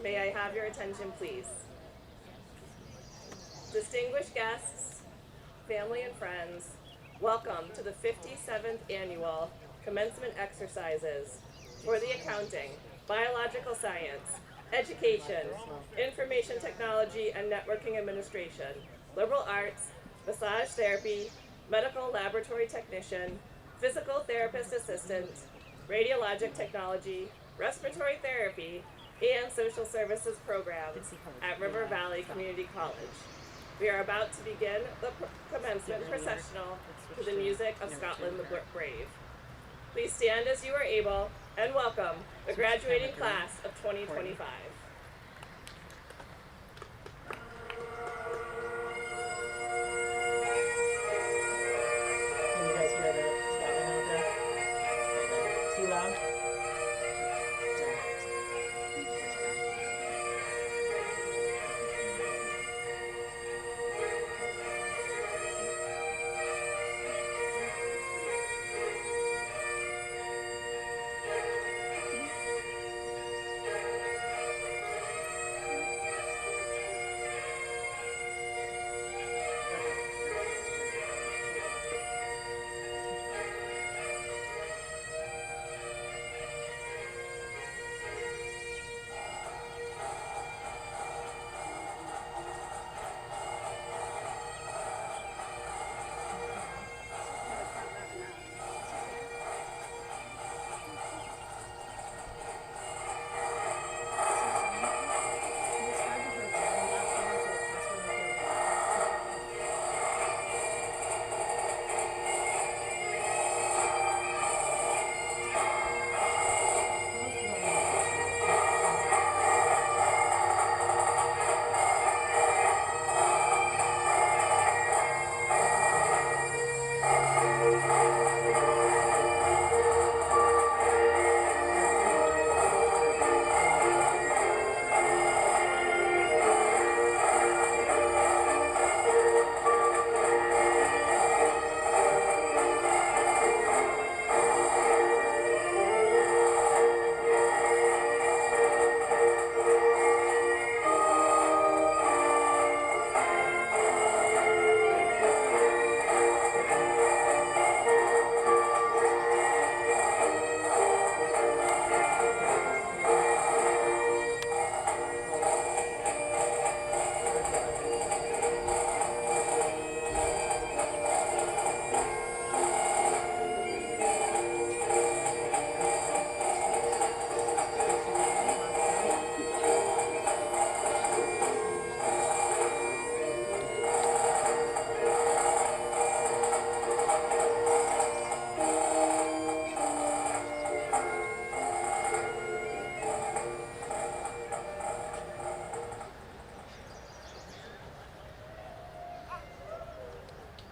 May I have your attention, please? Distinguished guests, family and friends, welcome to the 57th Annual Commencement Exercises for the Accounting, Biological Science, Education, Information Technology and Networking Administration, Liberal Arts, Massage Therapy, Medical Laboratory Technician, Physical Therapist Assistant, Radiologic Technology, Respiratory Therapy, and Social Services programs at River Valley Community College. We are about to begin the commencement processional to the music of Scotland the Brave. Please stand as you are able and welcome the graduating class of 2025. Can you guys hear the Scotland out there? Too loud?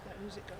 That music go.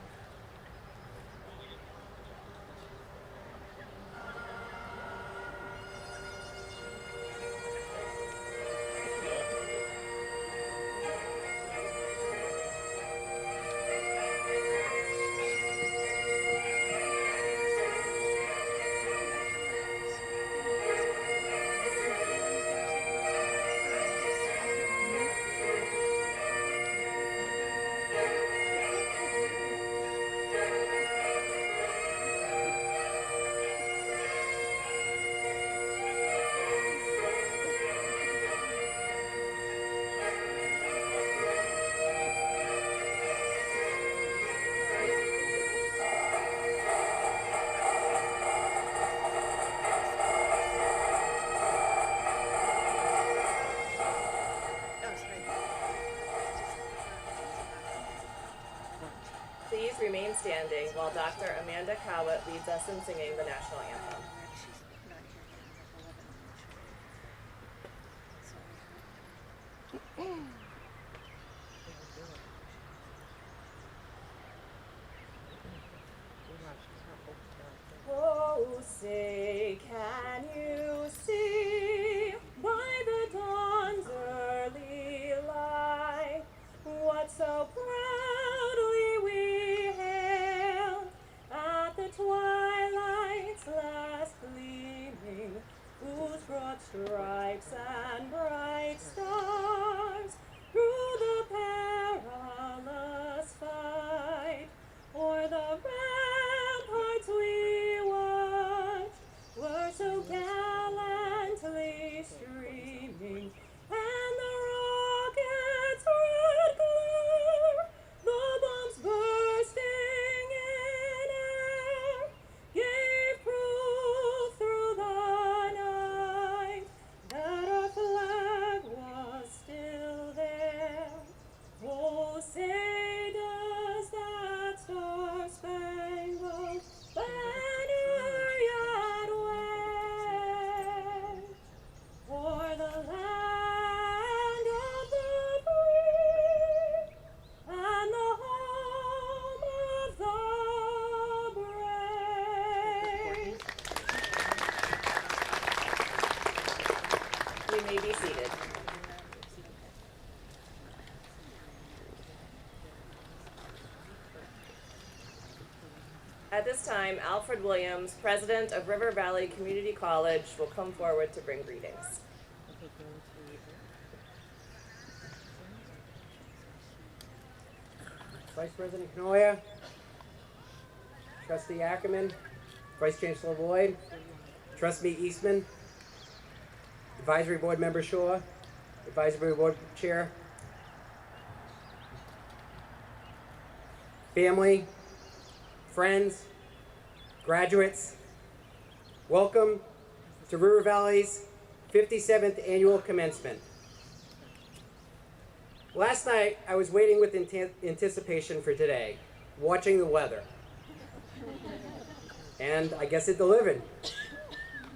Please remain standing while Dr. Amanda Cowett leads us in singing the national anthem. Oh, say, can you see by the dawn's early light what so proudly we hailed at the twilight's last At this time, Alfred Williams, president of River Valley Community College, will come forward to bring greetings. Vice President Canoia, Trustee Ackerman, Vice Chancellor Lloyd, Trustee Eastman, Advisory Board Member Shaw, Advisory Board Chair, family, friends, graduates, welcome to River Valley's 57th Annual Commencement. Last night, I was waiting with anticipation for today, watching the weather. And I guess it delivered.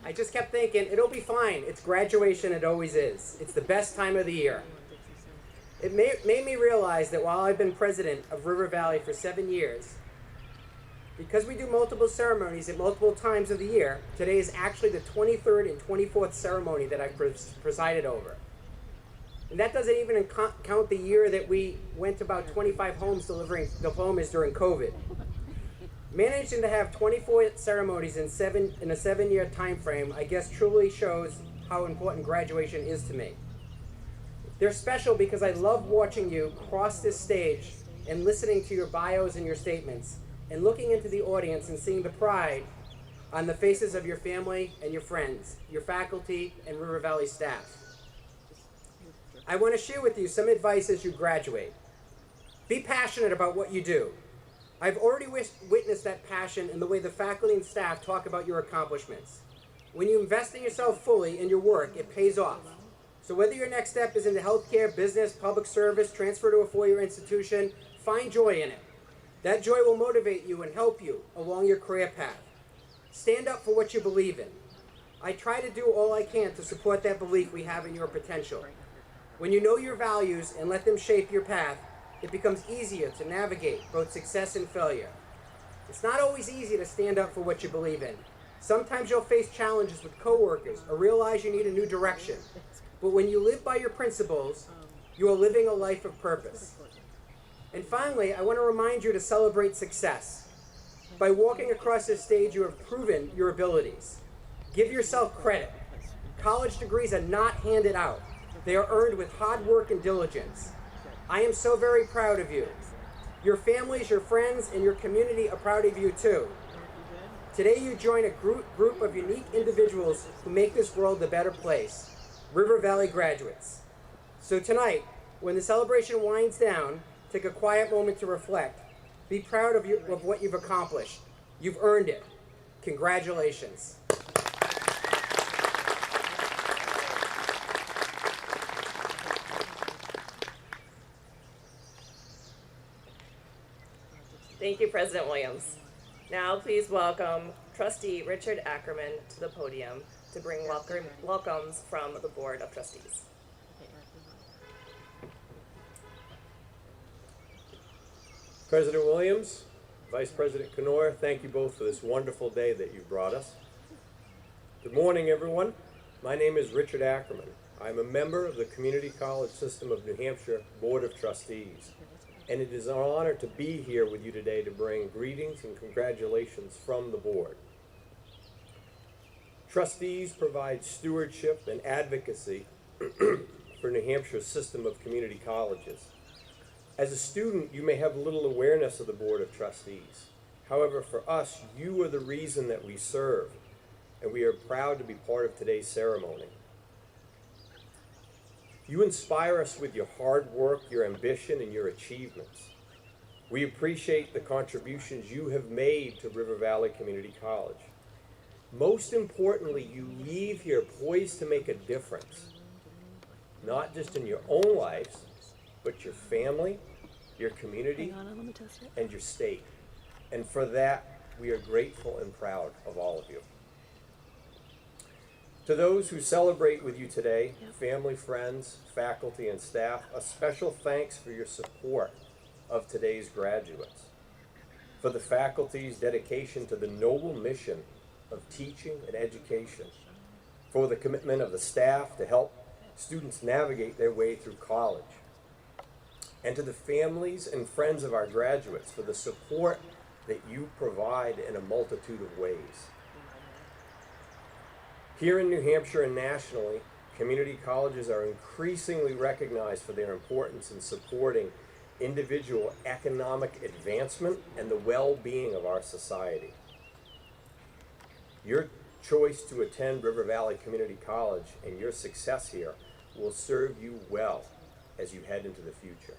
I just kept thinking, it'll be fine. It's graduation, it always is. It's the best time of the year. It made me realize that while I've been president of River Valley for 7 years, because we do multiple ceremonies at multiple times of the year, today is actually the 23rd and 24th ceremony that I've presided over. And that doesn't even count the year that we went to about 25 homes delivering diplomas during COVID. Managing to have 24 ceremonies in a 7-year time frame, I guess truly shows how important graduation is to me. They're special because I love watching you cross this stage and listening to your bios and your statements, and looking into the audience and seeing the pride on the faces of your family and your friends, your faculty and River Valley staff. I want to share with you some advice as you graduate. Be passionate about what you do. I've already witnessed that passion in the way the faculty and staff talk about your accomplishments. When you invest in yourself fully in your work, it pays off. So whether your next step is into healthcare, business, public service, transfer to a four-year institution, find joy in it. That joy will motivate you and help you along your career path. Stand up for what you believe in. I try to do all I can to support that belief we have in your potential. When you know your values and let them shape your path, it becomes easier to navigate both success and failure. It's not always easy to stand up for what you believe in. Sometimes you'll face challenges with coworkers or realize you need a new direction. But when you live by your principles, you are living a life of purpose. And finally, I want to remind you to celebrate success. By walking across this stage, you have proven your abilities. Give yourself credit. College degrees are not handed out. They are earned with hard work and diligence. I am so very proud of you. Your families, your friends, and your community are proud of you too. Today you join a group of unique individuals who make this world a better place, River Valley graduates. So tonight, when the celebration winds down, take a quiet moment to reflect. Be proud of what you've accomplished. You've earned it. Congratulations. Thank you, President Williams. Now please welcome Trustee Richard Ackerman to the podium to bring welcomes from the Board of Trustees. President Williams, Vice President Canoia, thank you both for this wonderful day that you brought us. Good morning, everyone. My name is Richard Ackerman. I'm a member of the Community College System of New Hampshire Board of Trustees, and it is an honor to be here with you today to bring greetings and congratulations from the board. Trustees provide stewardship and advocacy for New Hampshire's system of community colleges. As a student, you may have little awareness of the Board of Trustees. However, for us, you are the reason that we serve, and we are proud to be part of today's ceremony. You inspire us with your hard work, your ambition, and your achievements. We appreciate the contributions you have made to River Valley Community College. Most importantly, you leave here poised to make a difference, not just in your own lives, but your family, your community, and your state. And for that, we are grateful and proud of all of you. To those who celebrate with you today, family, friends, faculty, and staff, a special thanks for your support of today's graduates, for the faculty's dedication to the noble mission of teaching and education, for the commitment of the staff to help students navigate their way through college, and to the families and friends of our graduates for the support that you provide in a multitude of ways. Here in New Hampshire and nationally, community colleges are increasingly recognized for their importance in supporting individual economic advancement and the well-being of our society. Your choice to attend River Valley Community College and your success here will serve you well as you head into the future.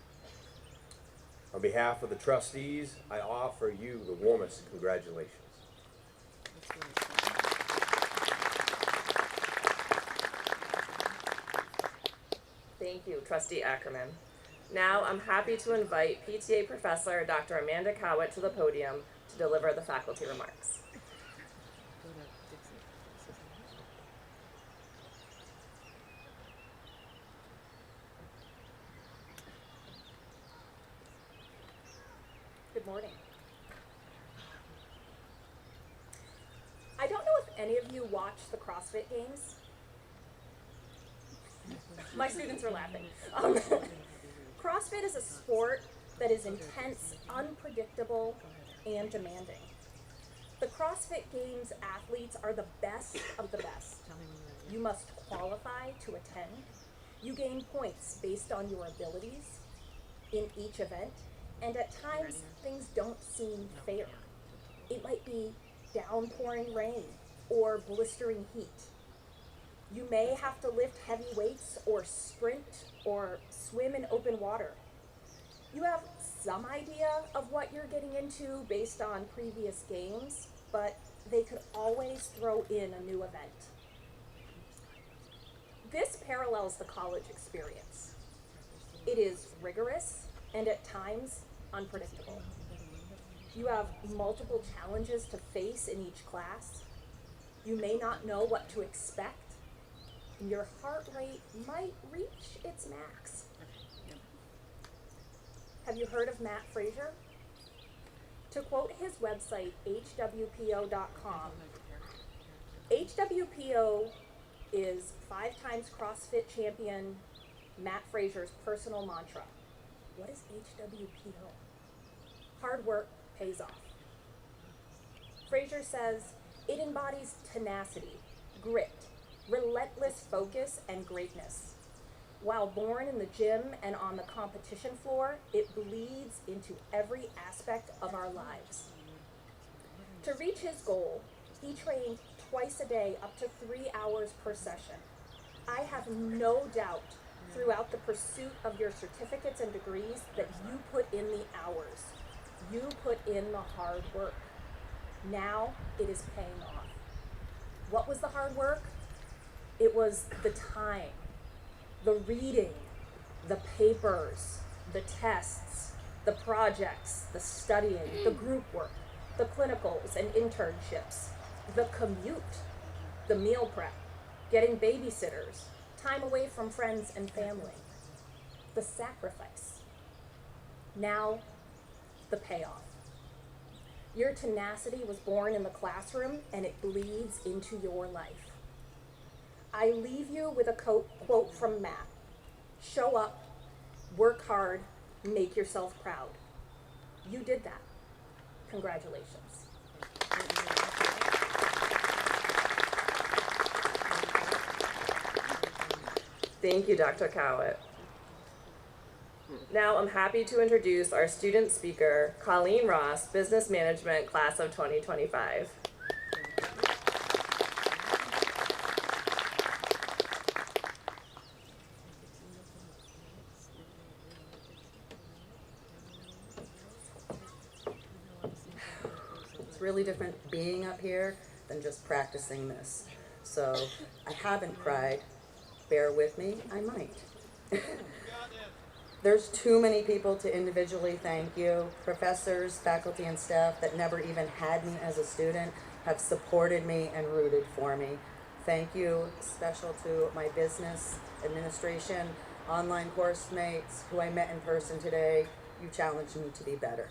On behalf of the trustees, I offer you the warmest congratulations. Thank you, Trustee Ackerman. Now I'm happy to invite PTA Professor Dr. Amanda Cowett to the podium to deliver the faculty remarks. Good morning. I don't know if any of you watch the CrossFit Games. My students are laughing. CrossFit is a sport that is intense, unpredictable, and demanding. The CrossFit Games athletes are the best of the best. You must qualify to attend. You gain points based on your abilities in each event, and at times things don't seem fair. It might be downpouring rain or blistering heat. You may have to lift heavy weights or sprint or swim in open water. You have some idea of what you're getting into based on previous games, but they could always throw in a new event. This parallels the college experience. It is rigorous and at times unpredictable. You have multiple challenges to face in each class. You may not know what to expect. Your heart rate might reach its max. Have you heard of Matt Frazier? To quote his website, hwpo.com, HWPO is 5 times CrossFit champion Matt Frazier's personal mantra. What is HWPO? Hard work pays off. Frazier says it embodies tenacity, grit, relentless focus, and greatness. While born in the gym and on the competition floor, it bleeds into every aspect of our lives. To reach his goal, he trained twice a day up to 3 hours per session. I have no doubt throughout the pursuit of your certificates and degrees that you put in the hours. You put in the hard work. Now it is paying off. What was the hard work? It was the time, the reading, the papers, the tests, the projects, the studying, the group work, the clinicals and internships, the commute, the meal prep, getting babysitters, time away from friends and family, the sacrifice. Now, the payoff. Your tenacity was born in the classroom and it bleeds into your life. I leave you with a quote from Matt. Show up, work hard, make yourself proud. You did that. Congratulations. Thank you, Dr. Cowett. Now I'm happy to introduce our student speaker, Colleen Ross, Business Management, Class of 2025. It's really different being up here than just practicing this. So I haven't cried. Bear with me, I might. There's too many people to individually thank you. Professors, faculty, and staff that never even had me as a student have supported me and rooted for me. Thank you, special to my business administration, online course mates who I met in person today. You challenged me to be better.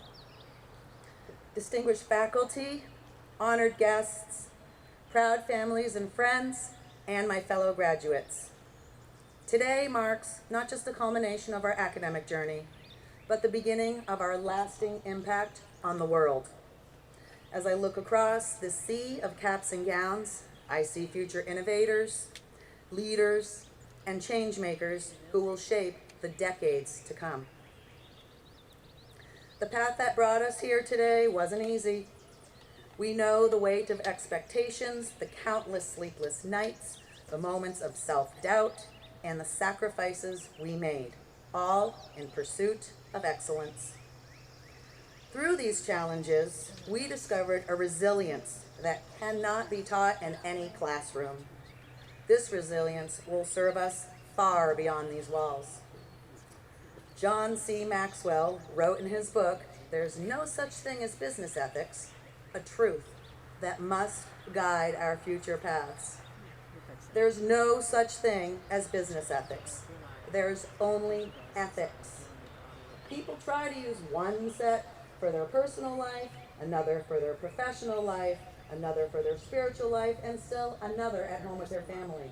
Distinguished faculty, honored guests, proud families and friends, and my fellow graduates. Today marks not just the culmination of our academic journey, but the beginning of our lasting impact on the world. As I look across the sea of caps and gowns, I see future innovators, leaders, and change makers who will shape the decades to come. The path that brought us here today wasn't easy. We know the weight of expectations, the countless sleepless nights, the moments of self-doubt, and the sacrifices we made, all in pursuit of excellence. Through these challenges, we discovered a resilience that cannot be taught in any classroom. This resilience will serve us far beyond these walls. John C. Maxwell wrote in his book, "There's no such thing as business ethics, a truth that must guide our future paths." There's no such thing as business ethics. There's only ethics. People try to use one set for their personal life, another for their professional life, another for their spiritual life, and still another at home with their family.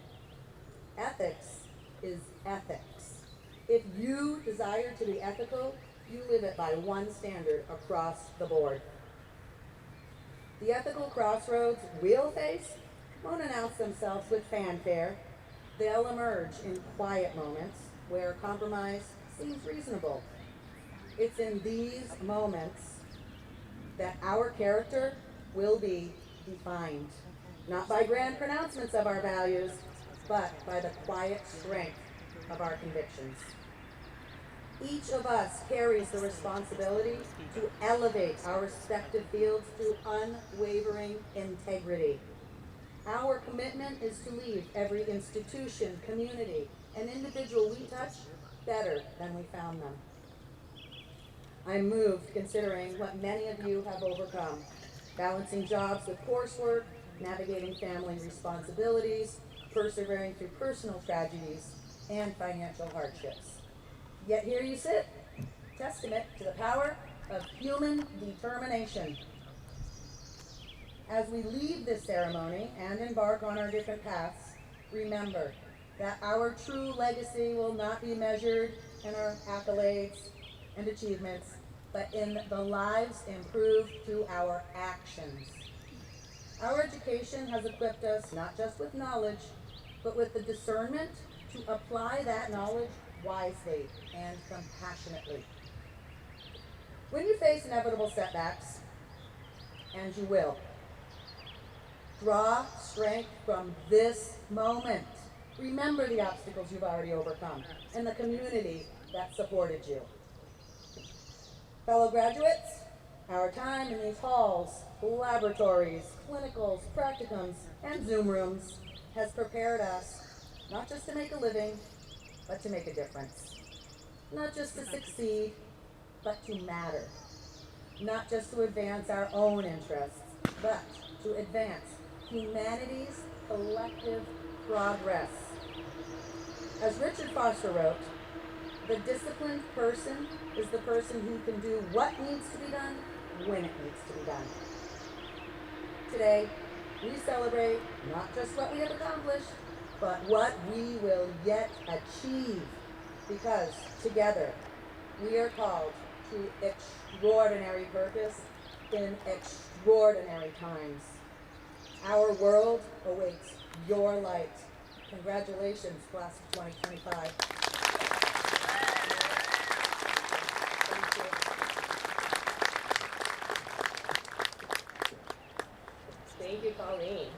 Ethics is ethics. If you desire to be ethical, you live it by one standard across the board. The ethical crossroads we'll face won't announce themselves with fanfare. They'll emerge in quiet moments where compromise seems reasonable. It's in these moments that our character will be defined, not by grand pronouncements of our values, but by the quiet strength of our convictions. Each of us carries the responsibility to elevate our respective fields through unwavering integrity. Our commitment is to leave every institution, community, and individual we touch better than we found them. I'm moved considering what many of you have overcome, balancing jobs with coursework, navigating family responsibilities, persevering through personal tragedies and financial hardships. Yet here you sit, testament to the power of human determination. As we leave this ceremony and embark on our different paths, remember that our true legacy will not be measured in our accolades and achievements, but in the lives improved through our actions. Our education has equipped us not just with knowledge, but with the discernment to apply that knowledge wisely and compassionately. When you face inevitable setbacks, and you will, draw strength from this moment. Remember the obstacles you've already overcome and the community that supported you. Fellow graduates, our time in these halls, laboratories, clinicals, practicums, and Zoom rooms has prepared us not just to make a living, but to make a difference. Not just to succeed, but to matter. Not just to advance our own interests, but to advance humanity's collective progress. As Richard Foster wrote, the disciplined person is the person who can do what needs to be done when it needs to be done. Today, we celebrate not just what we have accomplished, but what we will yet achieve, because together we are called to extraordinary purpose in extraordinary times. Our world awaits your light. Congratulations, class of 2025. Thank you, Colleen.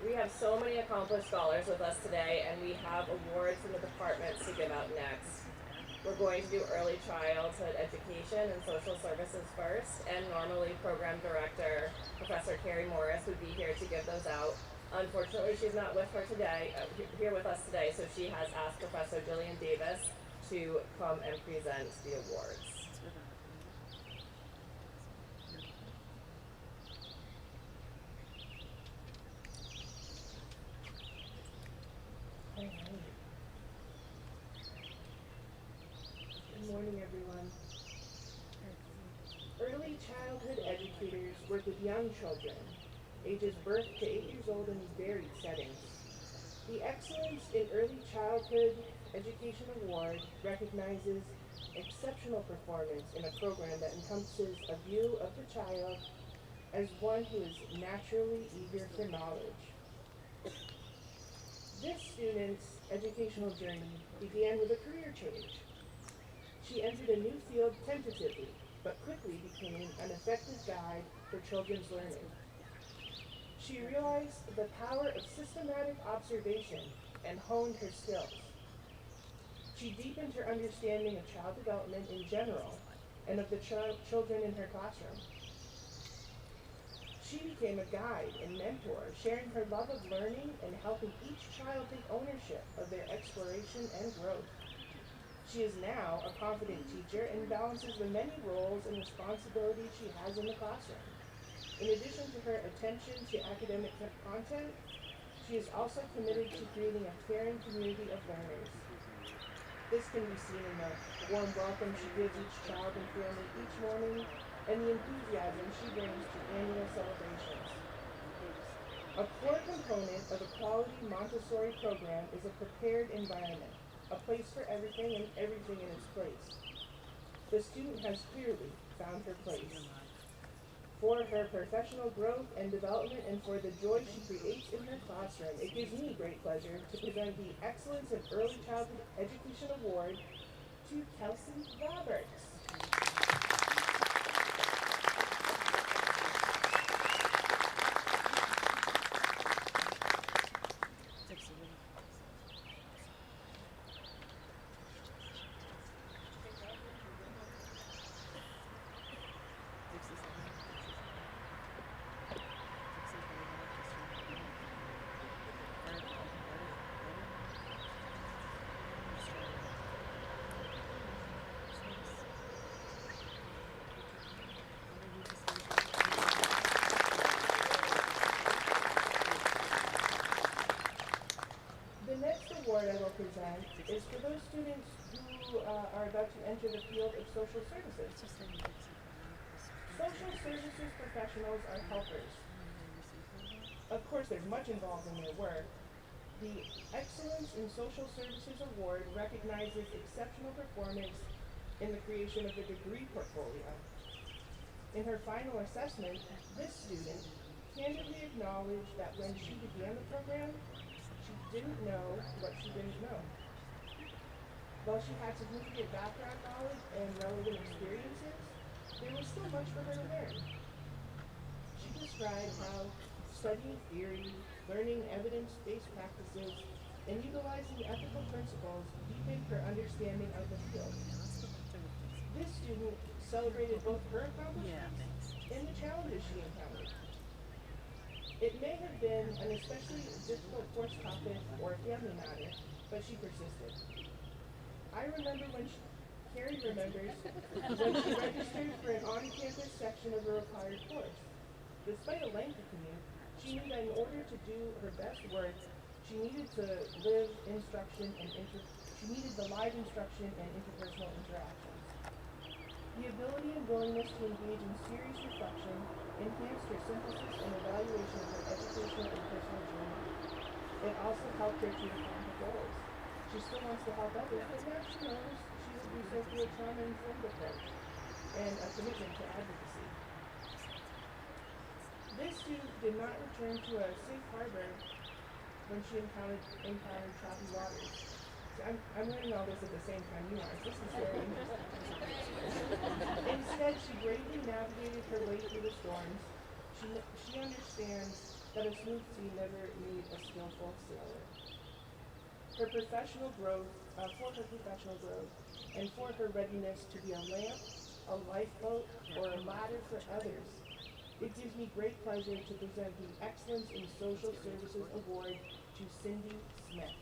We have so many accomplished scholars with us today, and we have awards from the departments to give out next. We're going to do early childhood education and social services first, and normally program director, Professor Carrie Morris, would be here to give those out. Unfortunately, she's not with her today, here with us today, so she has asked Professor Jillian Davis to come and present the awards. Good morning, everyone. Early childhood educators work with young children, ages birth to 8 years old in varied settings. The Excellence in Early Childhood Education Award recognizes exceptional performance in a program that encompasses a view of the child as one who is naturally eager for knowledge. This student's educational journey began with a career change. She entered a new field tentatively, but quickly became an effective guide for children's learning. She realized the power of systematic observation and honed her skills. She deepened her understanding of child development in general and of the children in her classroom. She became a guide and mentor, sharing her love of learning and helping each child take ownership of their exploration and growth. She is now a confident teacher and balances the many roles and responsibilities she has in the classroom. In addition to her attention to academic content, she is also committed to creating a caring community of learners. This can be seen in the warm welcome she gives each child and family each morning and the enthusiasm she brings to annual celebrations. A core component of a quality Montessori program is a prepared environment, a place for everything and everything in its place. The student has clearly found her place. For her professional growth and development and for the joy she creates in her classroom, it gives me great pleasure to present the Excellence in Early Childhood Education Award to Kelsey Roberts. The next award I will present is for those students who are about to enter the field of social services. Social services professionals are helpers. Of course, there's much involved in their work. The Excellence in Social Services Award recognizes exceptional performance in the creation of the degree portfolio. In her final assessment, this student candidly acknowledged that when she began the program, she didn't know what she didn't know. While she had significant background knowledge and relevant experiences, there was still much for her to learn. She described how studying theory, learning evidence-based practices, and utilizing ethical principles deepened her understanding of the field. This student celebrated both her accomplishments and the challenges she encountered. It may have been an especially difficult course topic or a family matter, but she persisted. Carrie remembers when she registered for an on-campus section of a required course. Despite a lengthy commute, she knew that in order to do her best work, she needed the live instruction and she needed the live instruction and interpersonal interactions. The ability and willingness to engage in serious reflection enhanced her synthesis and evaluation of her educational and personal journey. It also helped her to define her goals. She still wants to help others, but now she knows she will do so through a trauma-informed approach and a commitment to advocacy. This student did not return to a safe harbor when she encountered choppy waters. So I'm learning all this at the same time you are. This is very interesting. Instead, she bravely navigated her way through the storms. She understands that a smooth sea never needs a skillful sailor. For her professional growth, and for her readiness to be a lamp, a lifeboat, or a ladder for others, it gives me great pleasure to present the Excellence in Social Services Award to Cindy Smith.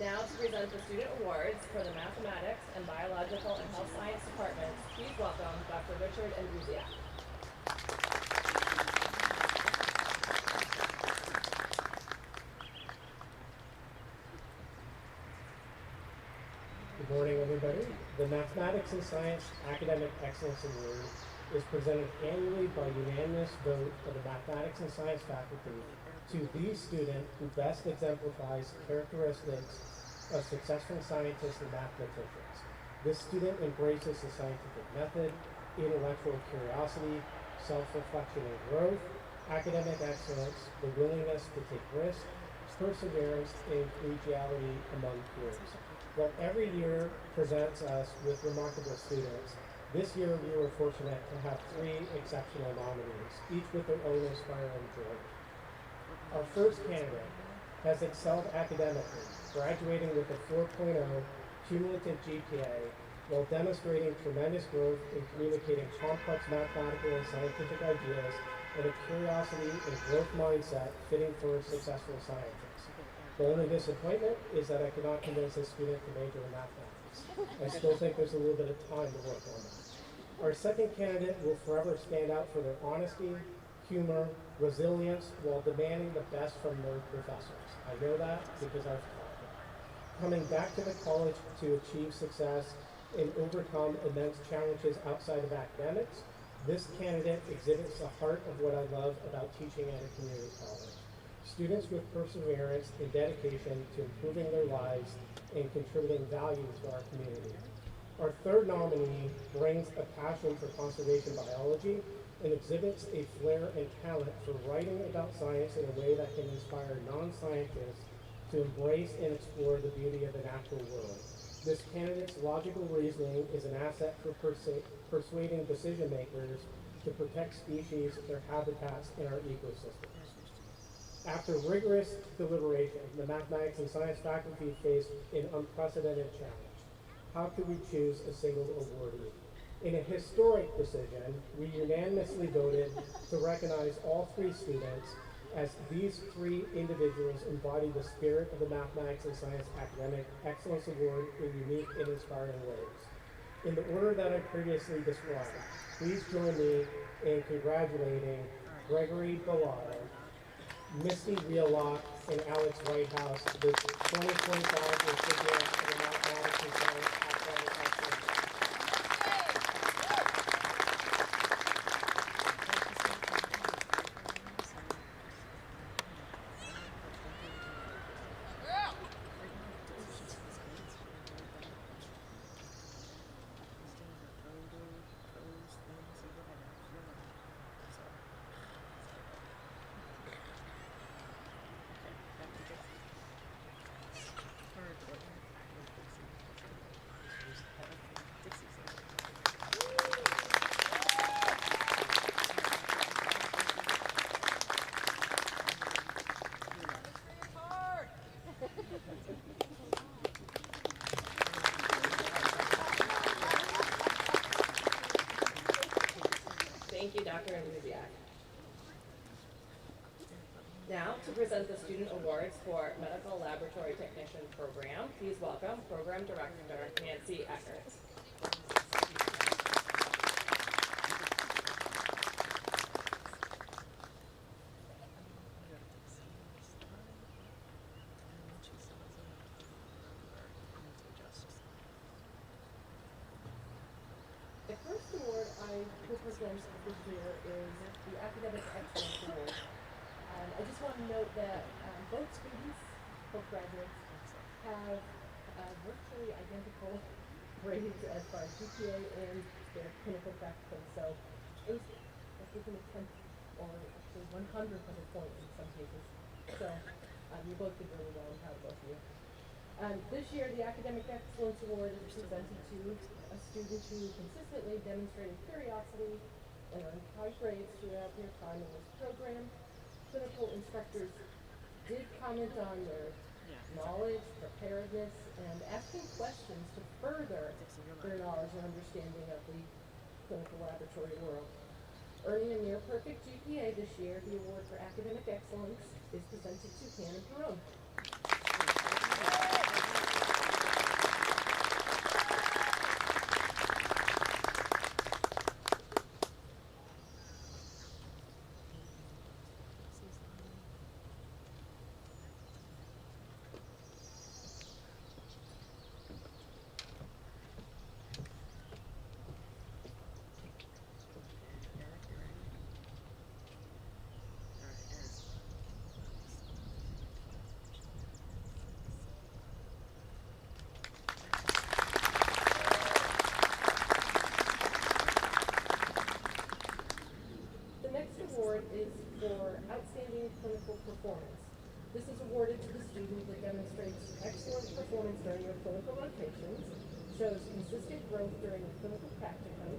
Now to present the student awards for the mathematics and biological and health science departments, please welcome Dr. Richard and Buziak. Good morning, everybody. The Mathematics and Science Academic Excellence Award is presented annually by unanimous vote of the Mathematics and Science faculty to the student who best exemplifies characteristics of successful scientists and mathematicians. This student embraces the scientific method, intellectual curiosity, self-reflection and growth, academic excellence, the willingness to take risks, perseverance, and collegiality among peers. While every year presents us with remarkable students, this year we were fortunate to have 3 exceptional nominees, each with their own inspiring journey. Our first candidate has excelled academically, graduating with a 4.0 cumulative GPA while demonstrating tremendous growth in communicating complex mathematical and scientific ideas and a curiosity and growth mindset fitting for a successful scientist. The only disappointment is that I could not convince this student to major in mathematics. I still think there's a little bit of time to work on that. Our second candidate will forever stand out for their honesty, humor, resilience, while demanding the best from their professors. I know that because I've taught them. Coming back to the college to achieve success and overcome immense challenges outside of academics, this candidate exhibits the heart of what I love about teaching at a community college. Students with perseverance and dedication to improving their lives and contributing value to our community. Our third nominee brings a passion for conservation biology and exhibits a flair and talent for writing about science in a way that can inspire non-scientists to embrace and explore the beauty of the natural world. This candidate's logical reasoning is an asset for persuading decision makers to protect species, their habitats, and our ecosystems. After rigorous deliberation, the mathematics and science faculty faced an unprecedented challenge. How could we choose a single awardee? In a historic decision, we unanimously voted to recognize all 3 students as these 3 individuals embody the spirit of the Mathematics and Science Academic Excellence Award in unique and inspiring ways. In the order that I previously described, please join me in congratulating Gregory Bellotto, Misty Wheelock, and Alex Whitehouse, the 2025 recipient of the Mathematics and Science Academic Excellence. Thank you, Dr. Buziak. Now, to present the student awards for Medical Laboratory Technician Program, please welcome Program Director Nancy Eckert. The first award I will present this year is the Academic Excellence Award. I just want to note that both students, both graduates, have virtually identical grades as far as GPA and their clinical practicum. So it was within a tenth or actually 100th of a point in some cases. So you both did really well. I'm proud of both of you. This year, the Academic Excellence Award is presented to a student who consistently demonstrated curiosity and earned high grades throughout their time in this program. Clinical instructors did comment on their knowledge, preparedness, and asking questions to further their knowledge and understanding of the clinical laboratory world. Earning a near perfect GPA this year, the award for academic excellence is presented to Hannah Jerome. This is awarded to the student that demonstrates excellent performance during their clinical rotations, shows consistent growth during the clinical practicum,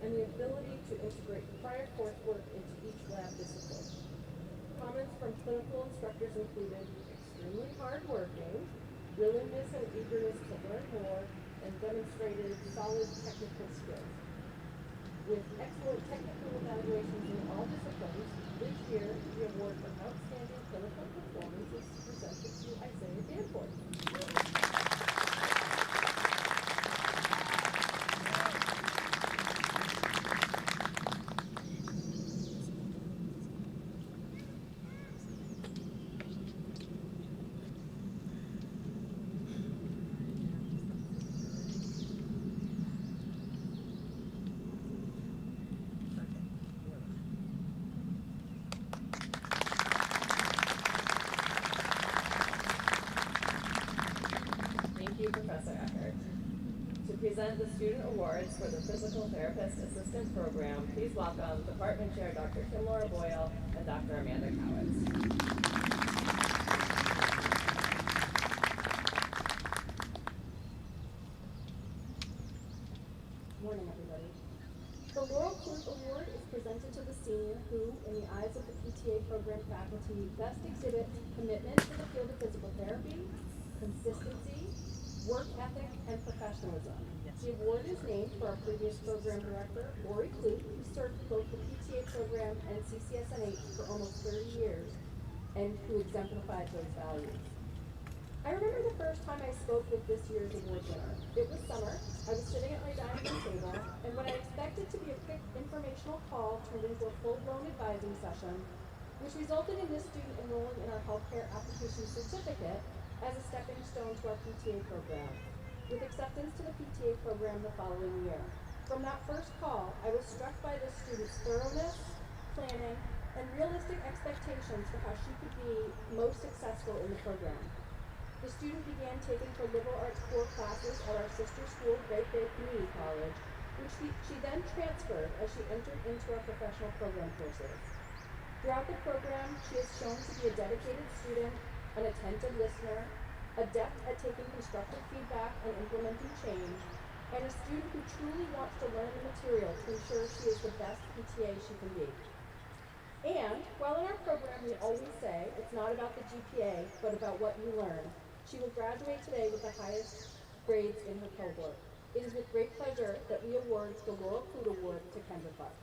and the ability to integrate prior coursework into each lab discipline. Comments from clinical instructors included extremely hardworking, willingness and eagerness to learn more, and demonstrated solid technical skills. With excellent technical evaluations in all disciplines, this year the award for outstanding clinical performance is presented to Isaiah Danforth. Thank you, Professor Eckert. To present the student awards for the Physical Therapist Assistant Program, please welcome Department Chair Dr. Kim Laura Boyle and Dr. Amanda Cowitz. Morning, everybody. The Laurel Klug Award is presented to the senior who, in the eyes of the PTA program faculty, best exhibits commitment to the field of physical therapy, consistency, work ethic, and professionalism. The award is named for our previous program director, Lori Klug, who served both the PTA program and CCSNH for almost 30 years, and who exemplified those values. I remember the first time I spoke with this year's award winner. It was summer. I was sitting at my dining room table, and what I expected to be a quick informational call turned into a full-blown advising session, which resulted in this student enrolling in our healthcare application certificate as a stepping stone to our PTA program, with acceptance to the PTA program the following year. From that first call, I was struck by this student's thoroughness, planning, and realistic expectations for how she could be most successful in the program. The student began taking her liberal arts core classes at our sister school, Great Bay Community College, which she then transferred as she entered into our professional program courses. Throughout the program, she has shown to be a dedicated student, an attentive listener, adept at taking constructive feedback and implementing change, and a student who truly wants to learn the material to ensure she is the best PTA she can be. And while in our program we always say it's not about the GPA, but about what you learn, she will graduate today with the highest grades in her cohort. It is with great pleasure that we award the Laurel Klug Award to Kendra Clark.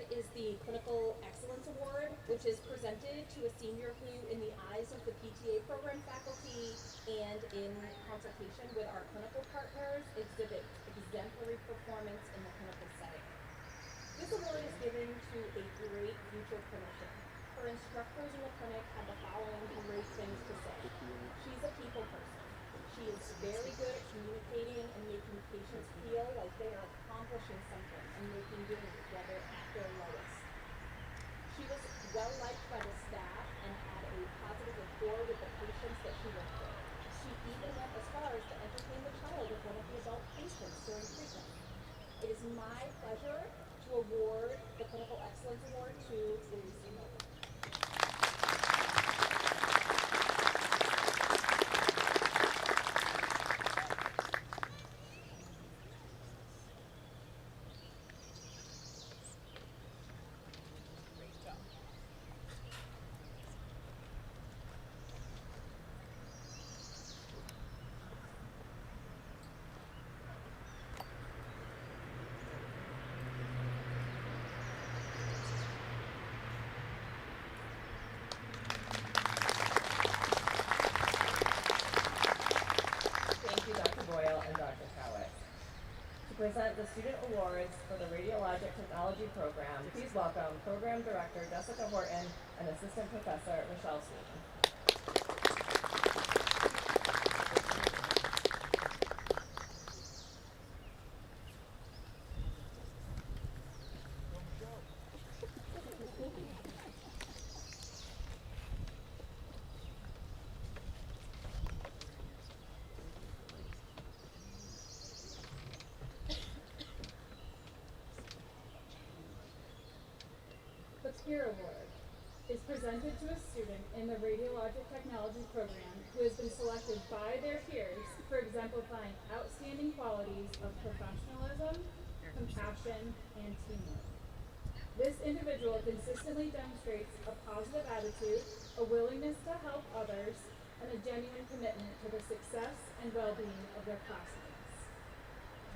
Is the Clinical Excellence Award, which is presented to a senior who, in the eyes of the PTA program faculty and in consultation with our clinical partners, exhibits exemplary performance in the clinical setting. This award is given to a great future clinician. Her instructors in the clinic have the following great things to say. She's a people person. She is very good at communicating and making patients feel like they are accomplishing something and making gains while they're at their lowest. She was well liked by the staff and had a positive rapport with the patients that she worked with. She even went as far as to entertain the child of one of the adult patients during treatment. It is my pleasure to award the Clinical Excellence Award to Louise Miller. present the student awards for the Radiologic Technology Program, please welcome Program Director Jessica Horton and Assistant Professor Michelle Sweeten. The Peer Award is presented to a student in the Radiologic Technology Program who has been selected by their peers for exemplifying outstanding qualities of professionalism, compassion, and teamwork. This individual consistently demonstrates a positive attitude, a willingness to help others, and a genuine commitment to the success and well-being of their classmates.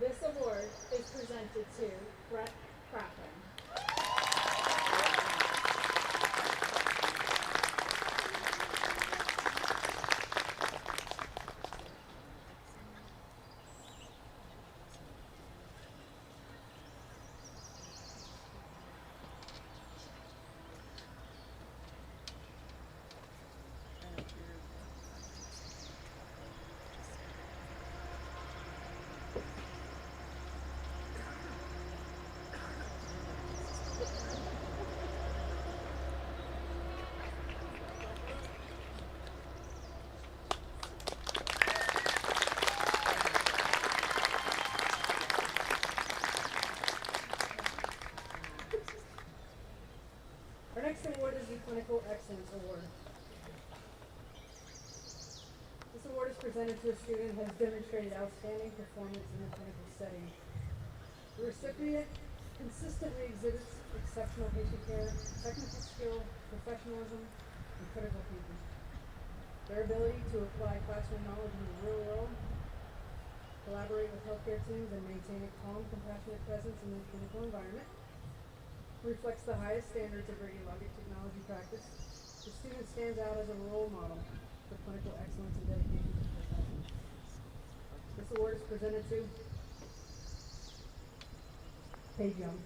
This award is presented to Brett Crappen. Our next award is the Clinical Excellence Award. This award is presented to a student who has demonstrated outstanding performance in a clinical setting. The recipient consistently exhibits exceptional patient care, technical skill, professionalism, and critical thinking. Their ability to apply classroom knowledge in the real world, collaborate with healthcare teams, and maintain a calm, compassionate presence in the clinical environment reflects the highest standards of radiologic technology practice. The student stands out as a role model for clinical excellence and dedication to the profession. This award is presented to Paige Young.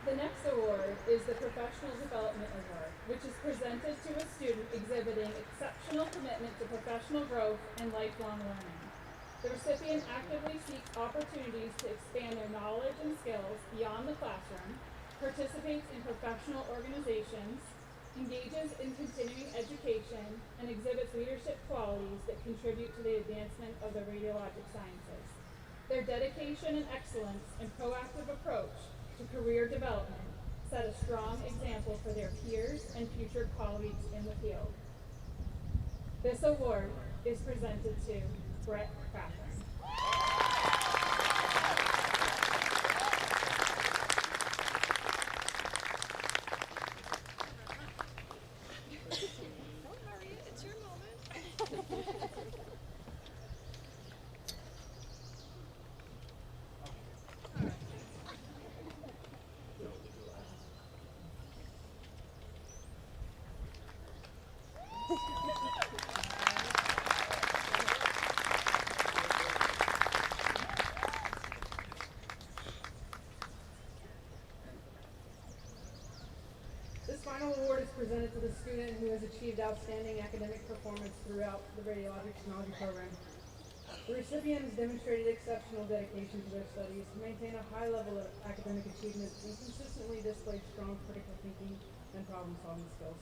The next award is the Professional Development Award, which is presented to a student exhibiting exceptional commitment to professional growth and lifelong learning. The recipient actively seeks opportunities to expand their knowledge and skills beyond the classroom, participates in professional organizations, engages in continuing education, and exhibits leadership qualities that contribute to the advancement of the radiologic sciences. Their dedication and excellence and proactive approach to career development set a strong example for their peers and future colleagues in the field. This award is presented to Brett Crappen. This final award is presented to the student who has achieved outstanding academic performance throughout the Radiologic Technology Program. The recipient has demonstrated exceptional dedication to their studies, maintained a high level of academic achievement, and consistently displayed strong critical thinking and problem-solving skills.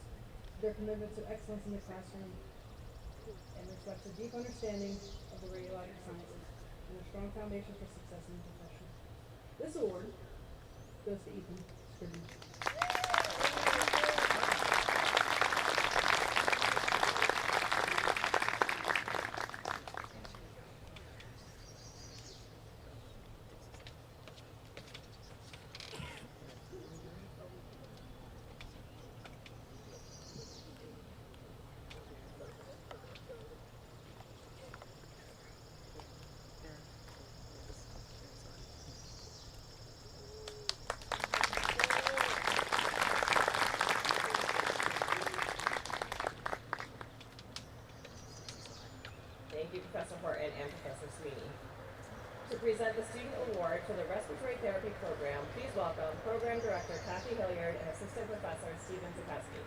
Their commitment to excellence in the classroom and reflects a deep understanding of the radiologic sciences and and a strong foundation for success in the profession. This award goes to Ethan Scribner. Thank you, Professor Horton and Professor Sweeney. To present the Student Award for the Respiratory Therapy Program, please welcome Program Director Kathy Hilliard and Assistant Professor Stephen Zukoski.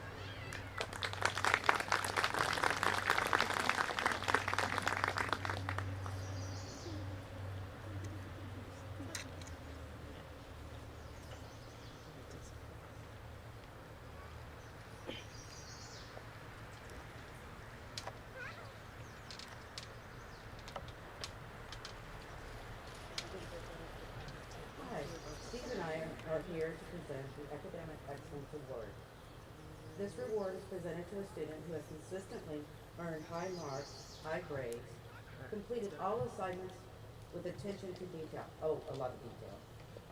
Hi, Steve and I are here to present the Academic Excellence Award. This reward is presented to a student who has consistently earned high marks, high grades, completed all assignments with attention to detail, a lot of detail,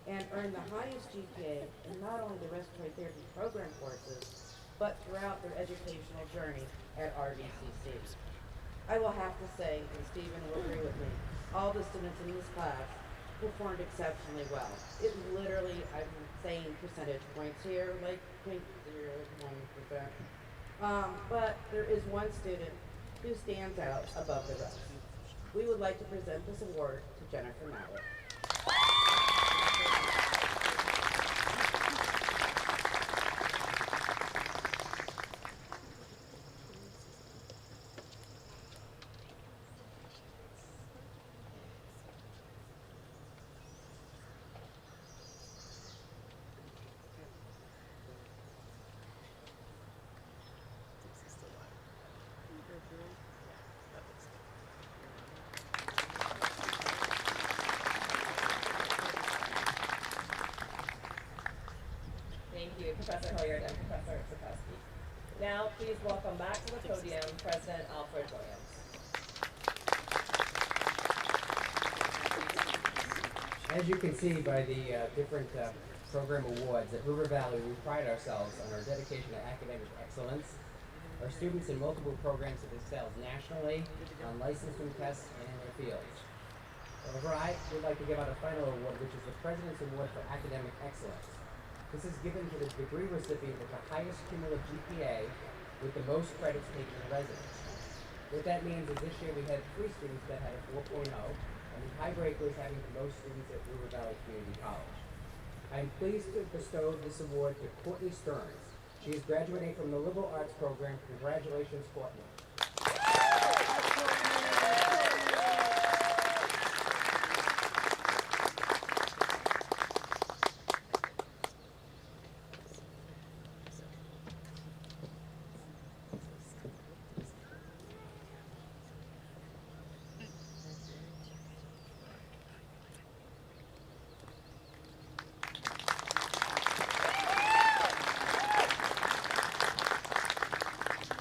and earned the highest GPA in not only the respiratory therapy program courses, but throughout their educational journey at RVCC. I will have to say, and Stephen will agree with me, all the students in this class performed exceptionally well. It literally, I'm saying percentage points here, like 0.01%. But there is one student who stands out above the rest. We would like to present this award to Jennifer Mallett. Thank you, Professor Hilliard and Professor Zukoski. Now, please welcome back to the podium President Alfred Williams. As you can see by the different program awards, at River Valley we pride ourselves on our dedication to academic excellence. Our students in multiple programs have excelled nationally on licensing tests and in their fields. However, I would like to give out a final award, which is the President's Award for Academic Excellence. This is given to the degree recipient with the highest cumulative GPA with the most credits taken in residence. What that means is this year we had 3 students that had a 4.0, and the tiebreaker is having the most students at River Valley Community College. I am pleased to bestow this award to Courtney Stearns. She is graduating from the Liberal Arts Program. Congratulations, Courtney.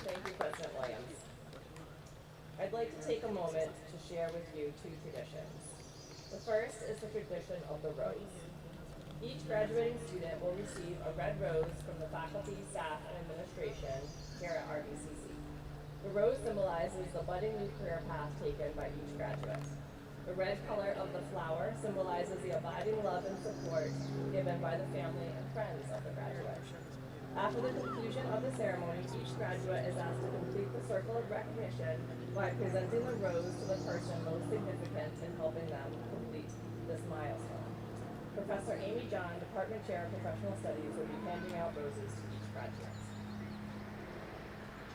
Thank you, President Williams. I'd like to take a moment to share with you 2 traditions. The first is the tradition of the rose. Each graduating student will receive a red rose from the faculty, staff, and administration here at RVCC. The rose symbolizes the budding new career path taken by each graduate. The red color of the flower symbolizes the abiding love and support given by the family and friends of the graduate. After the conclusion of the ceremony, each graduate is asked to complete the circle of recognition by presenting the rose to the person most significant in helping them complete this milestone. Professor Amy John, Department Chair of Professional Studies, will be handing out roses to each graduate.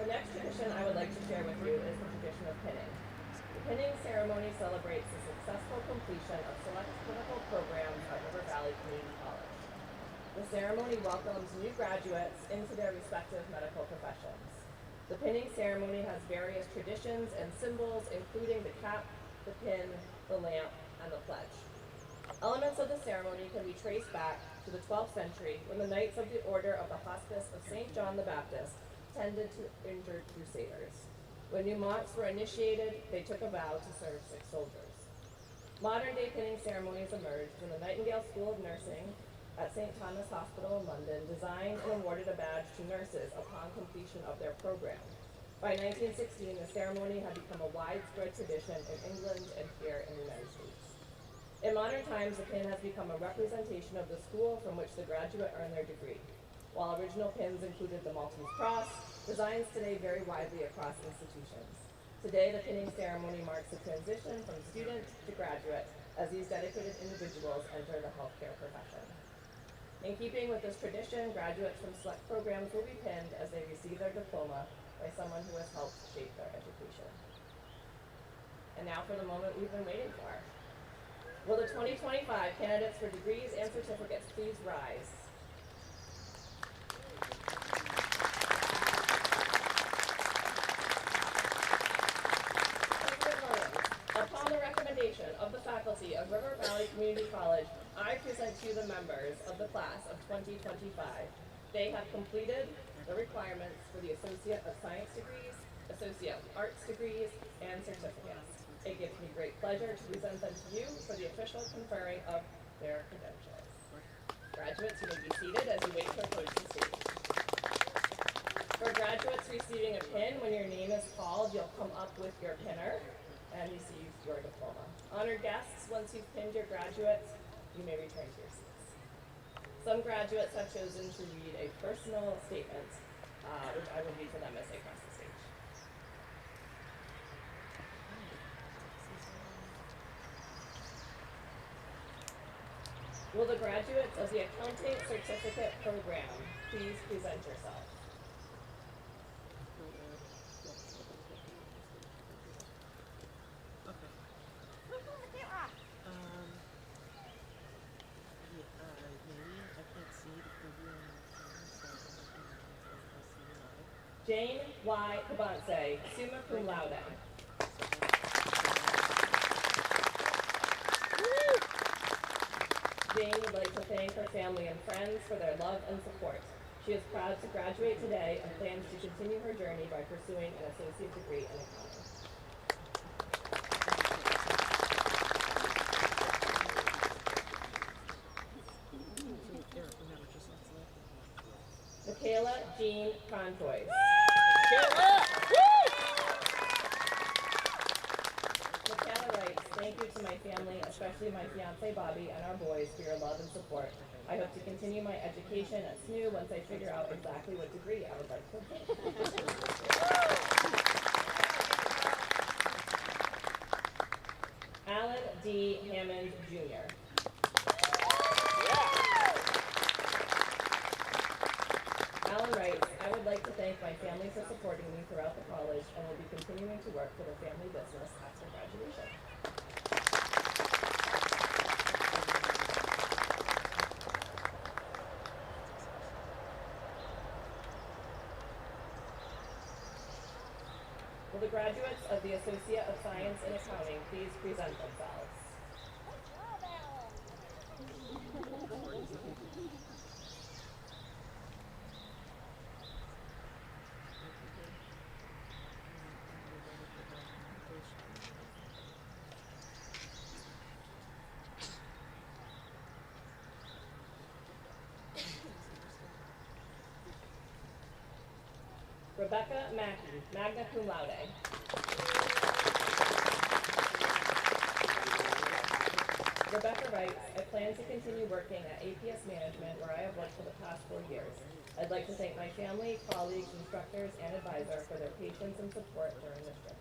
The next tradition I would like to share with you is the tradition of pinning. The pinning ceremony celebrates the successful completion of select clinical programs at River Valley Community College. The ceremony welcomes new graduates into their respective medical professions. The pinning ceremony has various traditions and symbols, including the cap, the pin, the lamp, and the pledge. Elements of the ceremony can be traced back to the 12th century when the Knights of the Order of the Hospice of St. John the Baptist tended to injured crusaders. When new monks were initiated, they took a vow to serve sick soldiers. Modern-day pinning ceremonies emerged when the Nightingale School of Nursing at St. Thomas Hospital in London designed and awarded a badge to nurses upon completion of their program. By 1916, the ceremony had become a widespread tradition in England and here in the United States. In modern times, the pin has become a representation of the school from which the graduate earned their degree. While original pins included the Maltese cross, designs today vary widely across institutions. Today, the pinning ceremony marks the transition from student to graduate as these dedicated individuals enter the healthcare profession. In keeping with this tradition, graduates from select programs will be pinned as they receive their diploma by someone who has helped shape their education. And now for the moment we've been waiting for. Will the 2025 candidates for degrees and certificates please rise? Upon the recommendation of the faculty of River Valley Community College, I present to you the members of the class of 2025. They have completed the requirements for the Associate of Science degrees, Associate of Arts degrees, and certificates. It gives me great pleasure to present them to you for the official conferring of their credentials. Graduates, you may be seated as you wait to approach the stage. For graduates receiving a pin, when your name is called, you'll come up with your pinner and receive your diploma. Honored guests, once you've pinned your graduates, you may return to your seats. Some graduates have chosen to read a personal statement, which I will read for them as they cross the stage. Will the graduates of the Accounting Certificate Program please present yourself? Jane Y. Cabonce, summa cum laude. Jane would like to thank her family and friends for their love and support. She is proud to graduate today and plans to continue her journey by pursuing an associate degree in accounting. Michaela Jean Contoy. Michaela writes, thank you to my family, especially my fiance Bobby and our boys for your love and support. I hope to continue my education at SNU once I figure out exactly what degree I would like to obtain. Alan D. Hammond, Jr. Alan writes, I would like to thank my family for supporting me throughout the college and will be continuing to work for the family business after graduation. Will the graduates of the Associate of Science in Accounting please present themselves? Rebecca Mackey, magna cum laude. Rebecca writes, I plan to continue working at APS Management where I have worked for the past 4 years. I'd like to thank my family, colleagues, instructors, and advisor for their patience and support during this journey.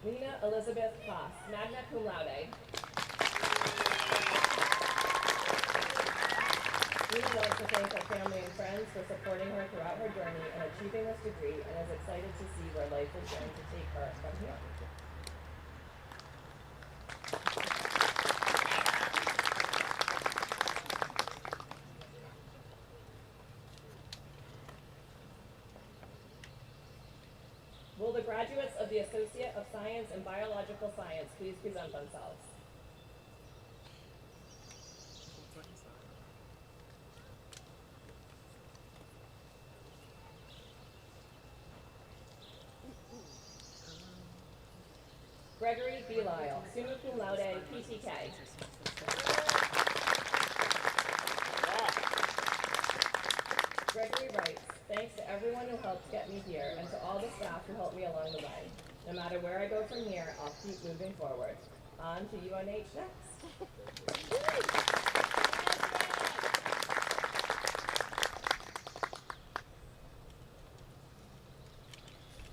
Lena Elizabeth Koss, magna cum laude. Lena wants to thank her family and friends for supporting her throughout her journey and achieving this degree and is excited to see where life is going to take her from here. Will the graduates of the Associate of Science and Biological Science please present themselves? Gregory B. Lyle, summa cum laude, PTK. Gregory writes, thanks to everyone who helped get me here and to all the staff who helped me along the way. No matter where I go from here, I'll keep moving forward. On to UNH next.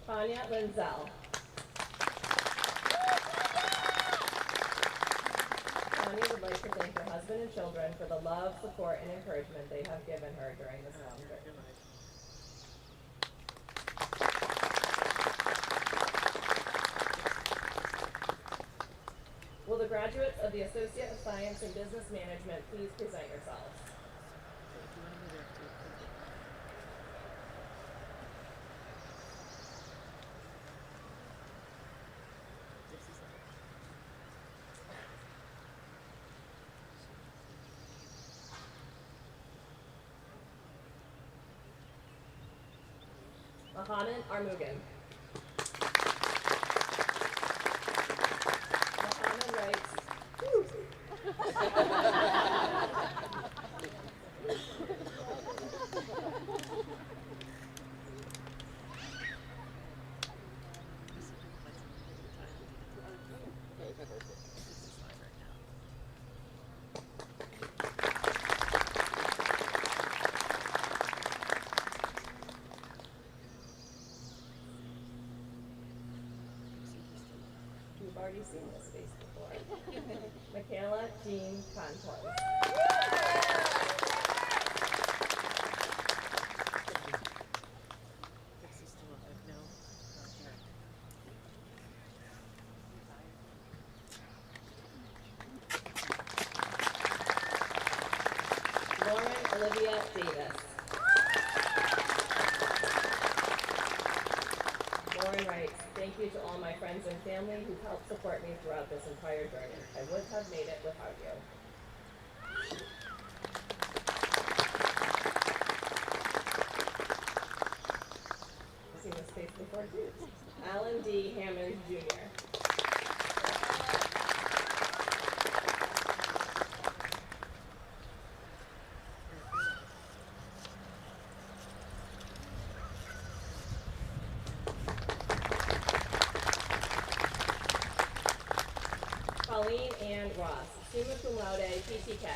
Tanya Linzel. Tanya would like to thank her husband and children for the love, support, and encouragement they have given her during this long journey. Will the graduates of the Associate of Science in Business Management please present yourselves? Mohammed Armugan. Mohammed writes, you've already seen this face before. Michaela Jean Contois. Lauren Olivia Davis. Lauren writes, thank you to all my friends and family who helped support me throughout this entire journey. I wouldn't have made it without you. I've seen this face before too. Alan D. Hammond Jr. Colleen Ann Ross, summa cum laude, PTK.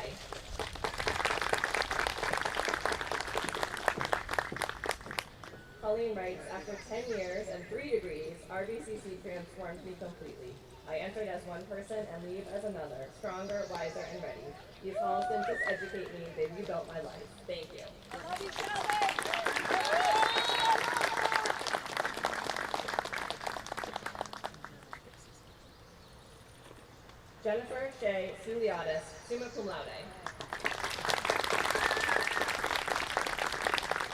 Colleen writes, after 10 years and 3 degrees, RBCC transformed me completely. I entered as one person and leave as another, stronger, wiser, and ready. These halls didn't just educate me, they rebuilt my life. Thank you. Jennifer Shea Suliotis, summa cum laude.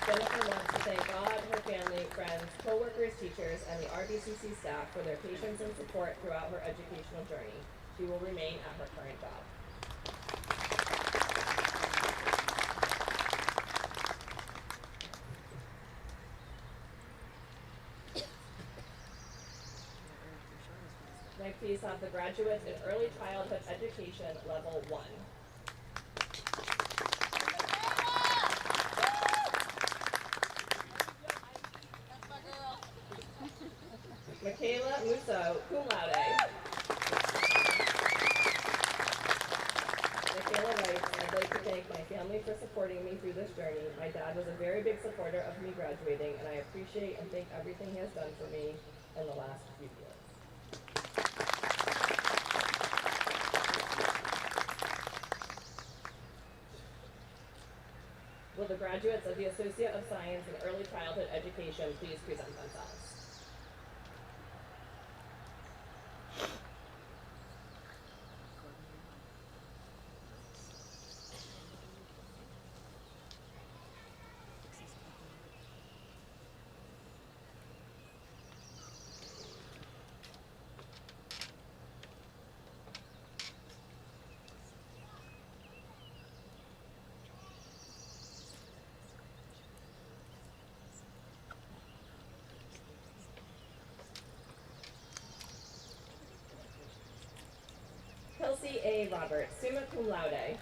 Jennifer wants to thank God, her family, friends, co-workers, teachers, and the RBCC staff for their patience and support throughout her educational journey. She will remain at her current job. May I please have the graduates in early childhood education level 1. Michaela Musso, cum laude. Michaela writes, I'd like to thank my family for supporting me through this journey. My dad was a very big supporter of me graduating, and I appreciate and thank everything he has done for me in the last few years. Will the graduates of the Associate of Science in Early Childhood Education please present themselves? A. Roberts, summa cum laude.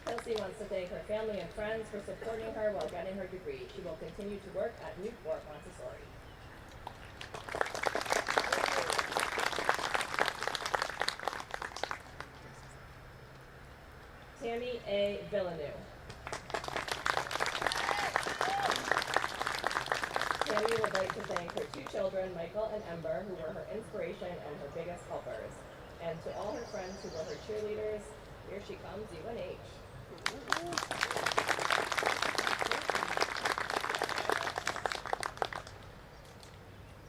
Kelsey wants to thank her family and friends for supporting her while getting her degree. She will continue to work at Newport Montessori. Tammy A. Villeneuve. Tammy would like to thank her two children, Michael and Ember, who were her inspiration and her biggest helpers. And to all her friends who were her cheerleaders, here she comes, UNH.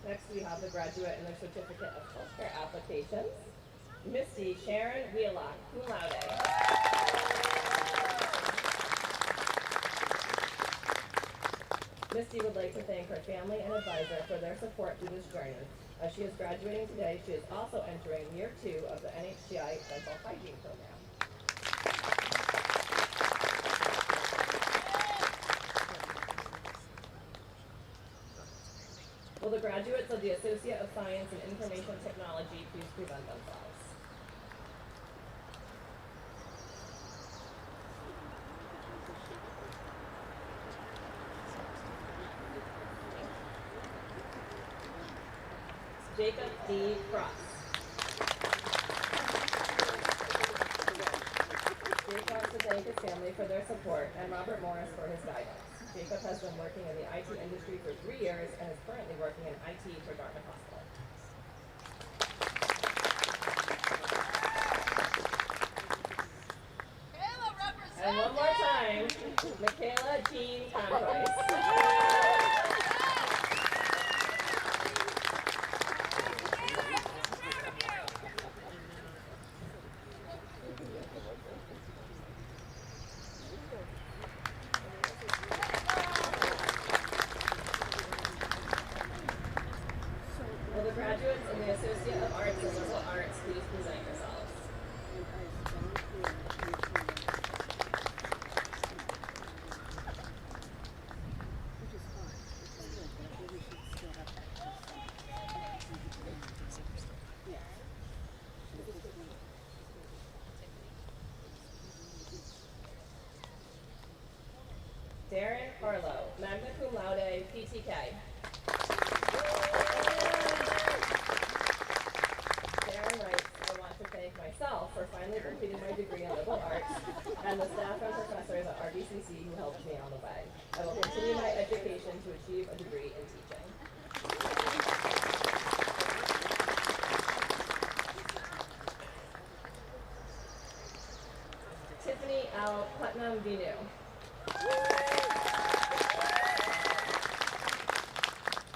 Next we have the graduate and their certificate of healthcare applications. Misty Sharon Wheelock, cum laude. Misty would like to thank her family and advisor for their support through this journey. As she is graduating today, she is also entering year 2 of the NHCI Dental Hygiene Program. Will the graduates of the Associate of Science in Information Technology please present themselves? Jacob D. Cross. Jake wants to thank his family for their support and Robert Morris for his guidance. Jacob has been working in the IT industry for 3 years and is currently working in IT for Dartmouth Hospital. And one more time, Michaela Jean Conroy. Will the graduates in the Associate of Arts and Liberal Arts please present yourselves? Darren Harlow, magna cum laude, PTK. Darren writes, I want to thank myself for finally completing my degree in liberal arts and the staff and professors at RBCC who helped me on the way. I will continue my education to achieve a degree in teaching. Tiffany L. Putnam Vinu.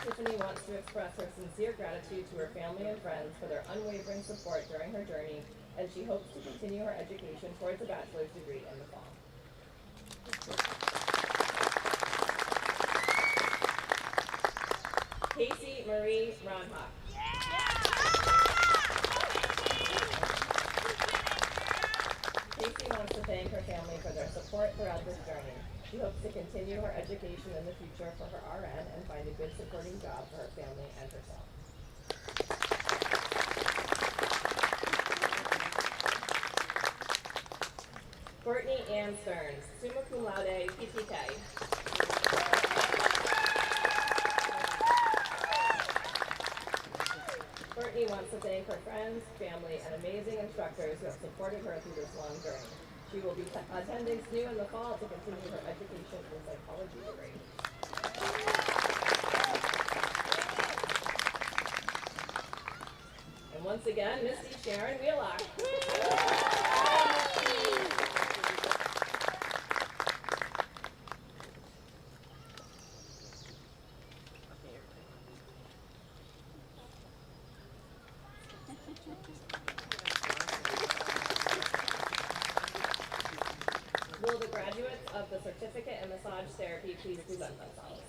Tiffany wants to express her sincere gratitude to her family and friends for their unwavering support during her journey, and she hopes to continue her education towards a bachelor's degree in the fall. Casey Marie Ronhock. Casey wants to thank her family for their support throughout this journey. She hopes to continue her education in the future for her RN and find a good supporting job for her family and herself. Courtney Ann Stearns, summa cum laude, PTK. Courtney wants to thank her friends, family, and amazing instructors who have supported her through this long journey. She will be attending SNU in the fall to continue her education in psychology degree. And once again, Misty Sharon Wheelock. Will the graduates of the Certificate in Massage Therapy please present themselves?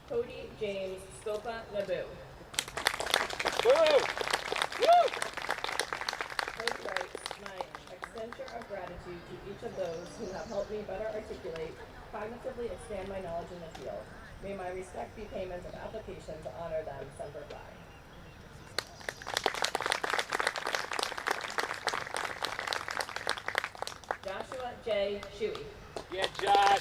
Cody James Scopa Naboo. Cody writes, my tincture of gratitude to each of those who have helped me better articulate, cognitively expand my knowledge in the field. May my respect be payment of application to honor them, Semper Fi. Joshua J. Shuey. Yeah, Josh.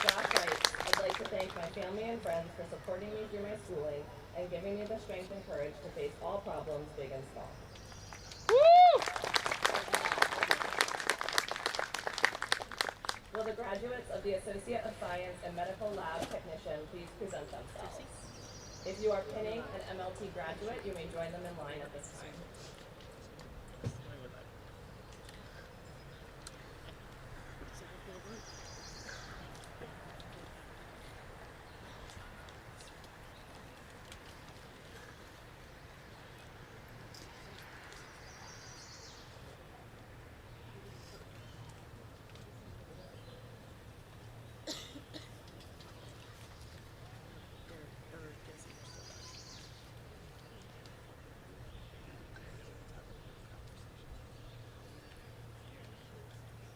Josh writes, I'd like to thank my family and friends for supporting me through my schooling and giving me the strength and courage to face all problems, big and small. Woo! Will the graduates of the Associate of Science and Medical Lab Technician please present themselves? If you are pinning an MLT graduate, you may join them in line at this time.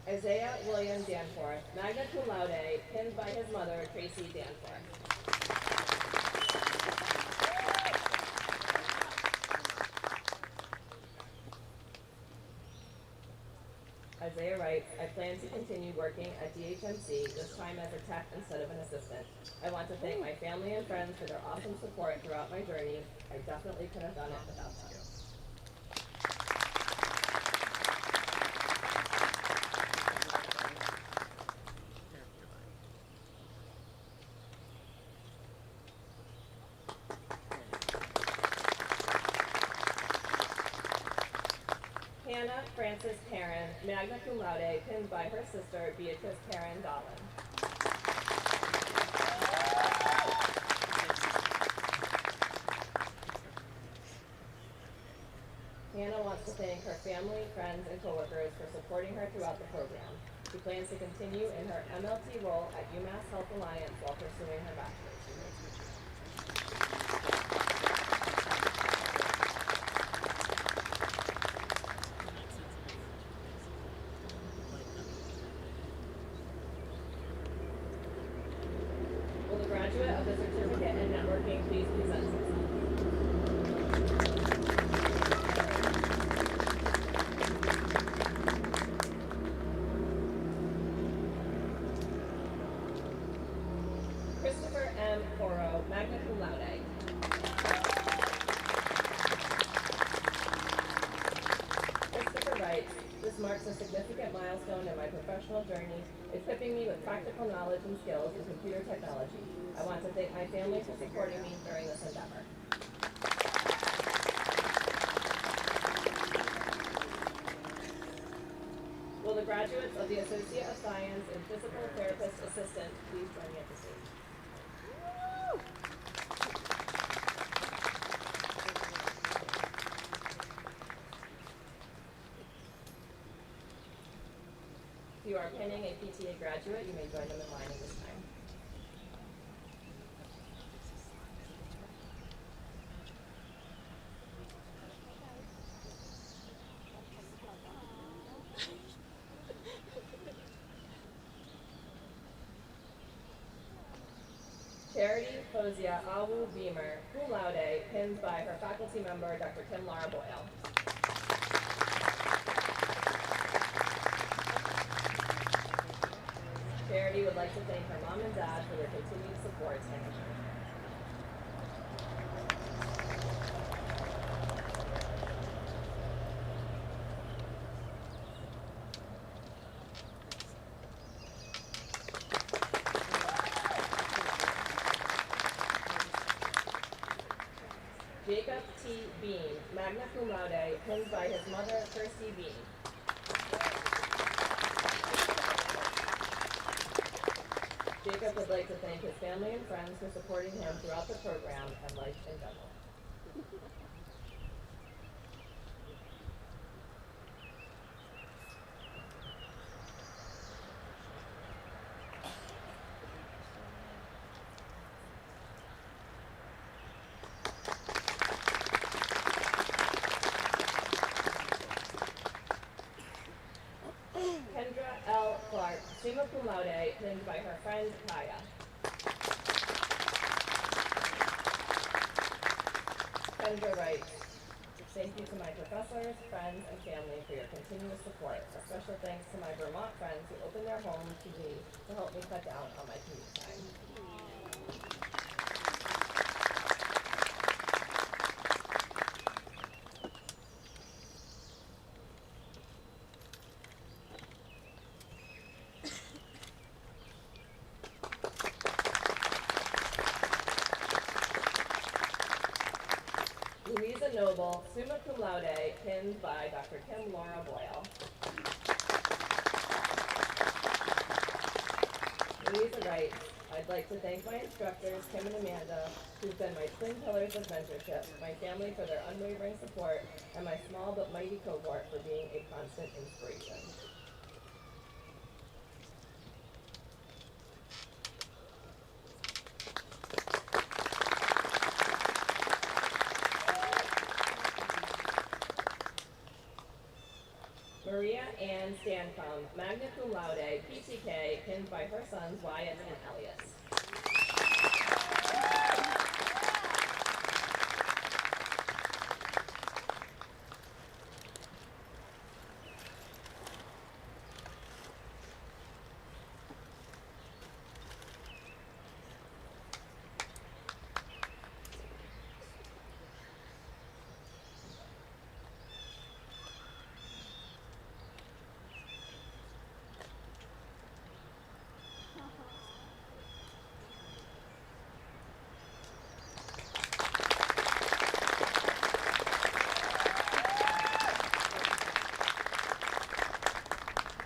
Isaiah William Danforth, magna cum laude, pinned by his mother, Tracy Danforth. Isaiah writes, I plan to continue working at DHMC, this time as a tech instead of an assistant. I want to thank my family and friends for their awesome support throughout my journey. I definitely couldn't have done it without them. Hannah Frances Perrin, magna cum laude, pinned by her sister, Beatrice Perrin Dolan. Hannah wants to thank her family, friends, and coworkers for supporting her throughout the program. She plans to continue in her MLT role at UMass Health Alliance while pursuing her bachelor's. Will the graduate of the certificate in networking please present himself? Christopher M. Coro, magna cum laude. Christopher writes, this marks a significant milestone in my professional journey, equipping me with practical knowledge and skills in computer technology. I want to thank my family for supporting me during this endeavor. Will the graduates of the Associate of Science and Physical Therapist Assistant please join me at the stage? If you are pinning a PTA graduate, you may join them in line at this time. Charity Hosea Awu Beamer, cum laude, pinned by her faculty member, Dr. Kim Lara Boyle. Charity would like to thank her mom and dad for their continued support and encouragement. Jacob T. Bean, magna cum laude, pinned by his mother, Kirsty Bean. Jacob would like to thank his family and friends for supporting him throughout the program and life in general. laude, pinned by her friend Kaya. Kendra writes, thank you to my professors, friends, and family for your continuous support. A special thanks to my Vermont friends who opened their homes to me to help me cut down on my commute time. Louisa Noble, summa cum laude, pinned by Dr. Kim Laura Boyle. Louisa writes, I'd like to thank my instructors, Kim and Amanda, who've been my twin pillars of mentorship, my family for their unwavering support, and my small but mighty cohort for being a constant inspiration. Maria Ann Stancombe, magna cum laude, PTK, pinned by her sons Wyatt and Elliot.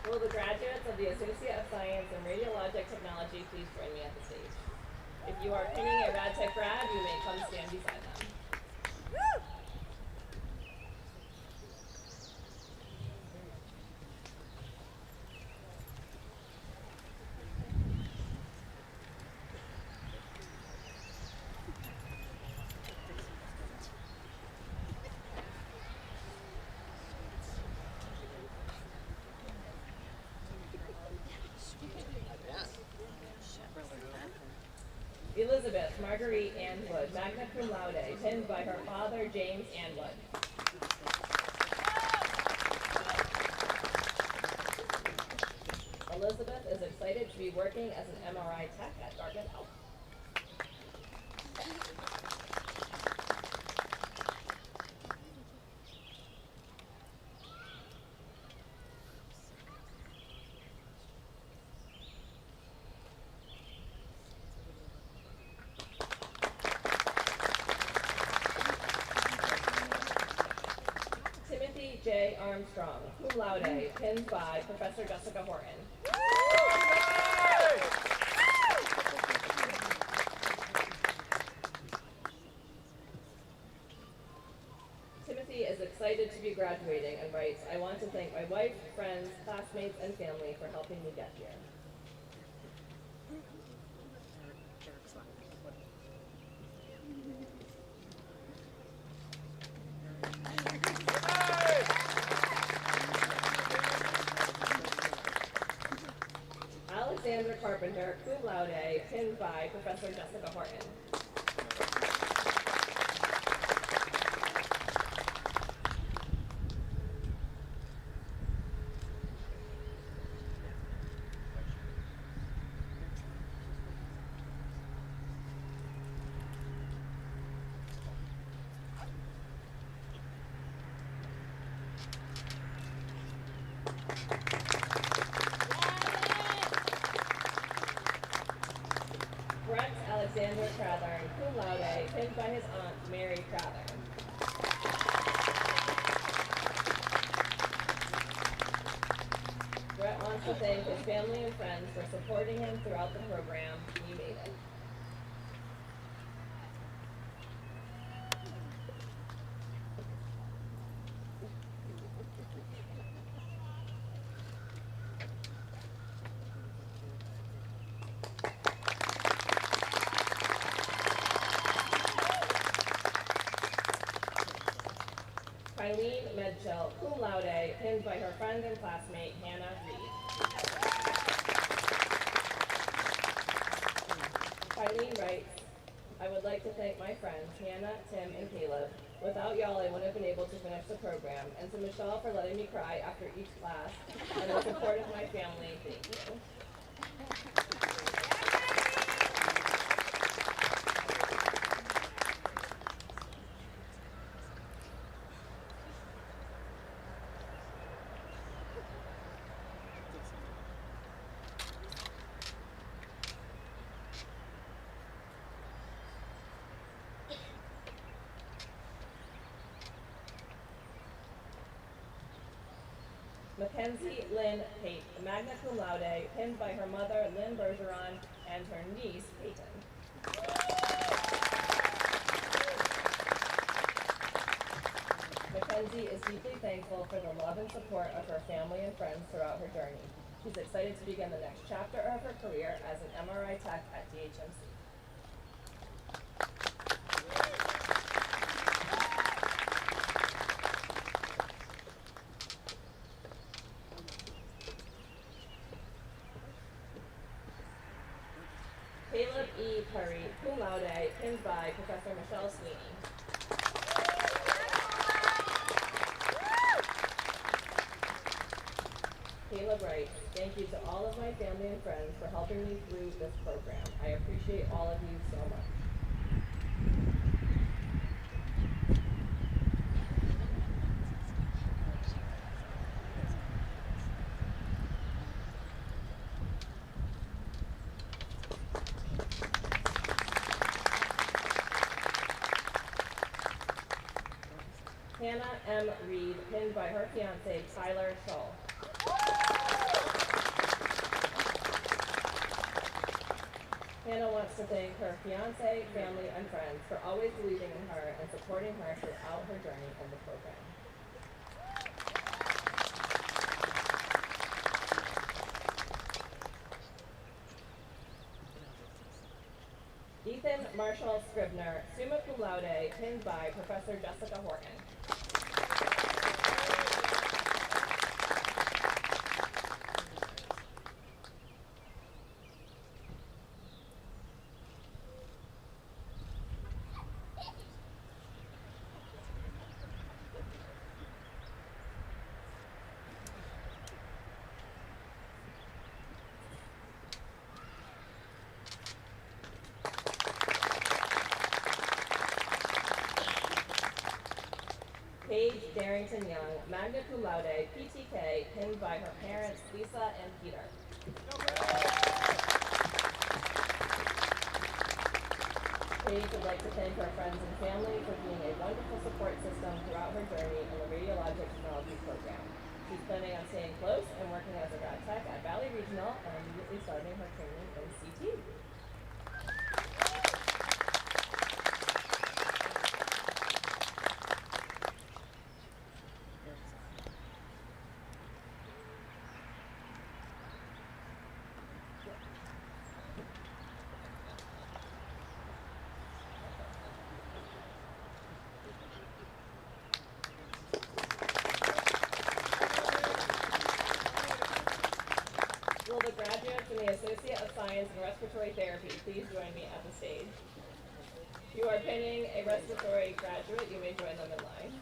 Will the graduates of the Associate of Science in Radiologic Technology please join me at the stage? If you are pinning a RadTech grad, you may come stand beside them. Elizabeth Marguerite Anwood, magna cum laude, pinned by her father, James Anwood. Elizabeth is excited to be working as an MRI tech at Dartmouth Health. J. Armstrong, cum laude, pinned by Professor Jessica Horton. Timothy is excited to be graduating and writes, I want to thank my wife, friends, classmates, and family for helping me get here. Alexandra Carpenter, cum laude, pinned by Professor Jessica Horton. Brett Alexander Crathern, cum laude, pinned by his aunt, Mary Crathern. Brett wants to thank his family and friends for supporting him throughout the program. He made it. Eileen Medchill, cum laude, pinned by her friend and classmate, Hannah Reed. Darlene writes, I would like to thank my friends, Hannah, Tim, and Caleb. Without y'all, I wouldn't have been able to finish the program. And to Michelle for letting me cry after each class, and the support of my family, thank you. Mackenzie Lynn Pate, magna cum laude, pinned by her mother, Lynn Bergeron, and her niece, Peyton. Mackenzie is deeply thankful for the love and support of her family and friends throughout her journey. She's excited to begin the next chapter of her career as an MRI tech at DHMC. Caleb E. Curry, cum laude, pinned by Professor Michelle Sweeney. Caleb writes, thank you to all of my family and friends for helping me through this program. I appreciate all of you so much. Hannah M. Reed, pinned by her fiancé, Tyler Shull. Hannah wants to thank her fiancé, family, and friends for always believing in her and supporting her throughout her journey in the program. Ethan Marshall Scribner, summa cum laude, pinned by Professor Jessica Horton. Paige Darrington Young, magna cum laude, PTK, pinned by her parents, Lisa and Peter. Paige would like to thank her friends and family for being a wonderful support system throughout her journey in the radiologic technology program. She's planning on staying close and working as a grad tech at Valley Regional and immediately starting her training in CT. Will the graduates in the Associate of Science in Respiratory Therapy please join me at the stage? If you are pinning a respiratory graduate, you may join them in line.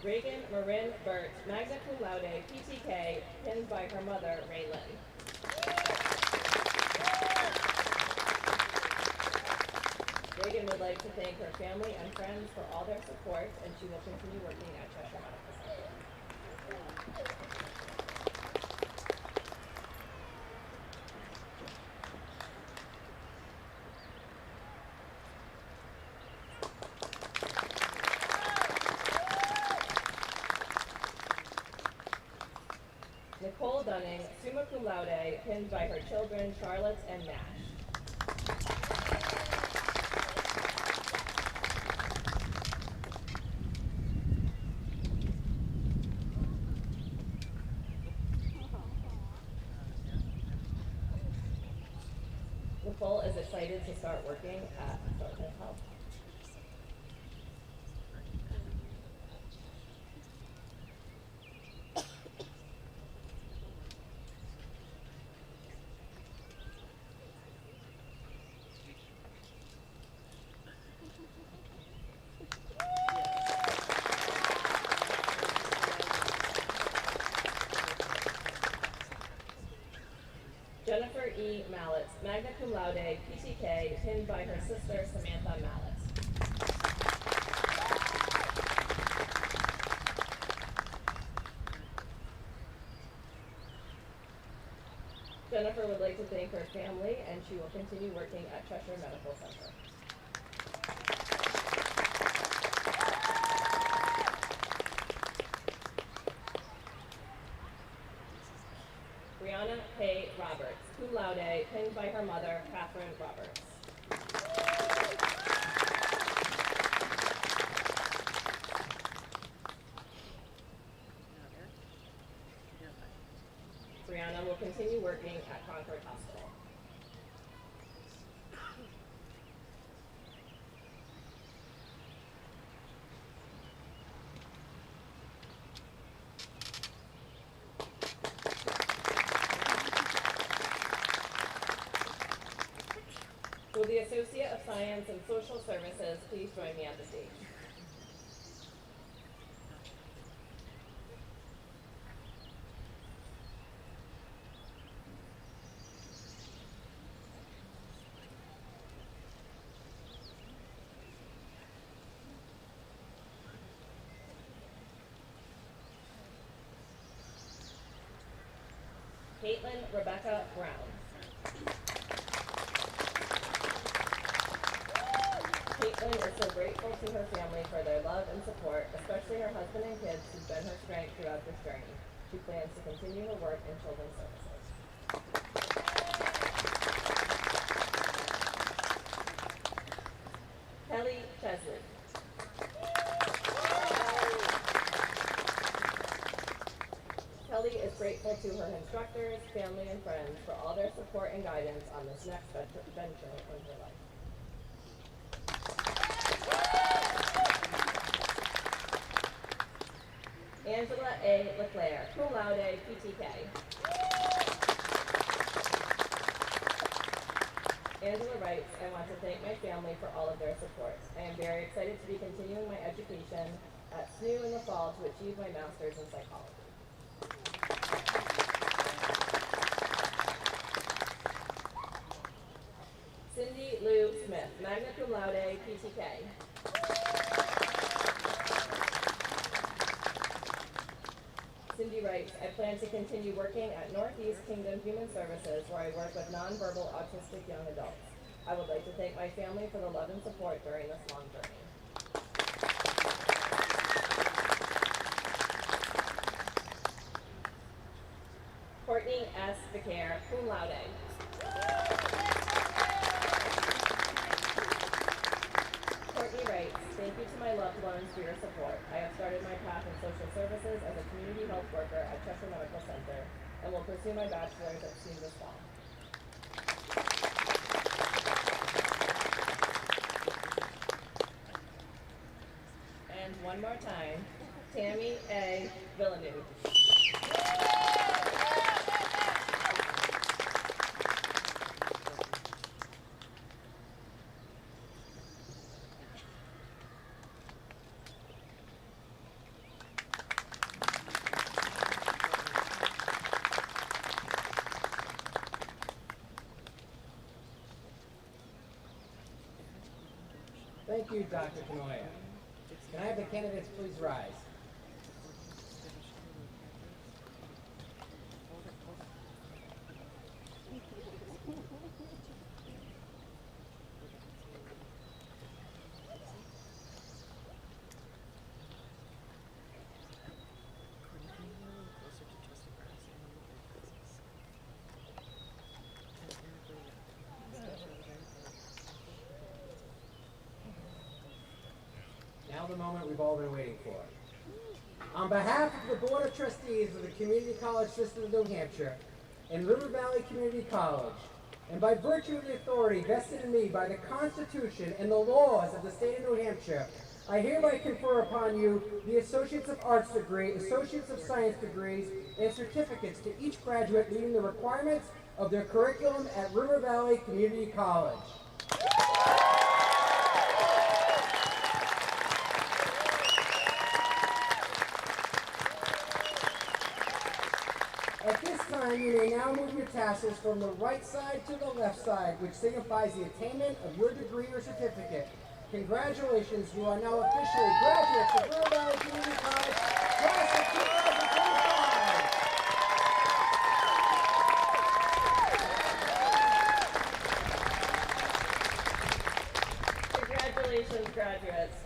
Reagan Marin Burt, magna cum laude, PTK, pinned by her mother, Raylyn. Reagan would like to thank her family and friends for all their support, and she will continue working at Cheshire Medical Center. Nicole Dunning, summa cum laude, pinned by her children, Charlotte and Nash. Nicole is excited to start working at Dartmouth Health. Jennifer E. Mallett, magna cum laude, PTK, pinned by her sister Samantha Mallett. Jennifer would like to thank her family, and she will continue working at Cheshire Medical Center. Brianna K. Roberts, cum laude, pinned by her mother, Catherine Roberts. Brianna will continue working at Concord Hospital. Will the Associate of Science and Social Services please join me at the stage? Caitlin Rebecca Brown. Caitlin is so grateful to her family for their love and support, especially her husband and kids who've been her strength throughout this journey. She plans to continue her work in children's services. Kelly Chesley. Kelly is grateful to her instructors, family, and friends for all their support and guidance on this next venture in her life. Angela A. Leclerc, cum laude, PTK. Angela writes, I want to thank my family for all of their support. I am very excited to be continuing my education at SNU in the fall to achieve my master's in psychology. Cindy Lou Smith, magna cum laude, PTK. Cindy writes, I plan to continue working at Northeast Kingdom Human Services, where I work with nonverbal autistic young adults. I would like to thank my family for the love and support during this long journey. Courtney S. Vicaire, cum laude. Courtney writes, thank you to my loved ones for your support. I have started my path in social services as a community health worker at Cheshire Medical Center and will pursue my bachelor's at SNU this fall. And one more time, Tammy A. Villeneuve. Thank you, Dr. Kanoya. Can I have the candidates please rise? Now the moment we've all been waiting for. On behalf of the Board of Trustees of the Community College System of New Hampshire and River Valley Community College, and by virtue of the authority vested in me by the Constitution and the laws of the state of New Hampshire, I hereby confer upon you the Associates of Arts degree, Associates of Science degrees, and certificates to each graduate meeting the requirements of their curriculum at River Valley Community College. At this time, you may now move your tassels from the right side to the left side, which signifies the attainment of your degree or certificate. Congratulations, you are now officially graduates of River Valley Community College, class of 2025. Congratulations, graduates.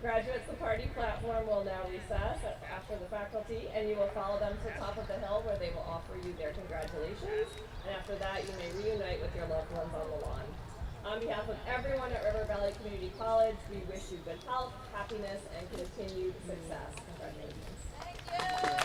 Graduates, the party platform will now recess after the faculty, and you will follow them to the top of the hill where they will offer you their congratulations. And after that, you may reunite with your loved ones on the lawn. On behalf of everyone at River Valley Community College, we wish you good health, happiness, and continued success. Congratulations.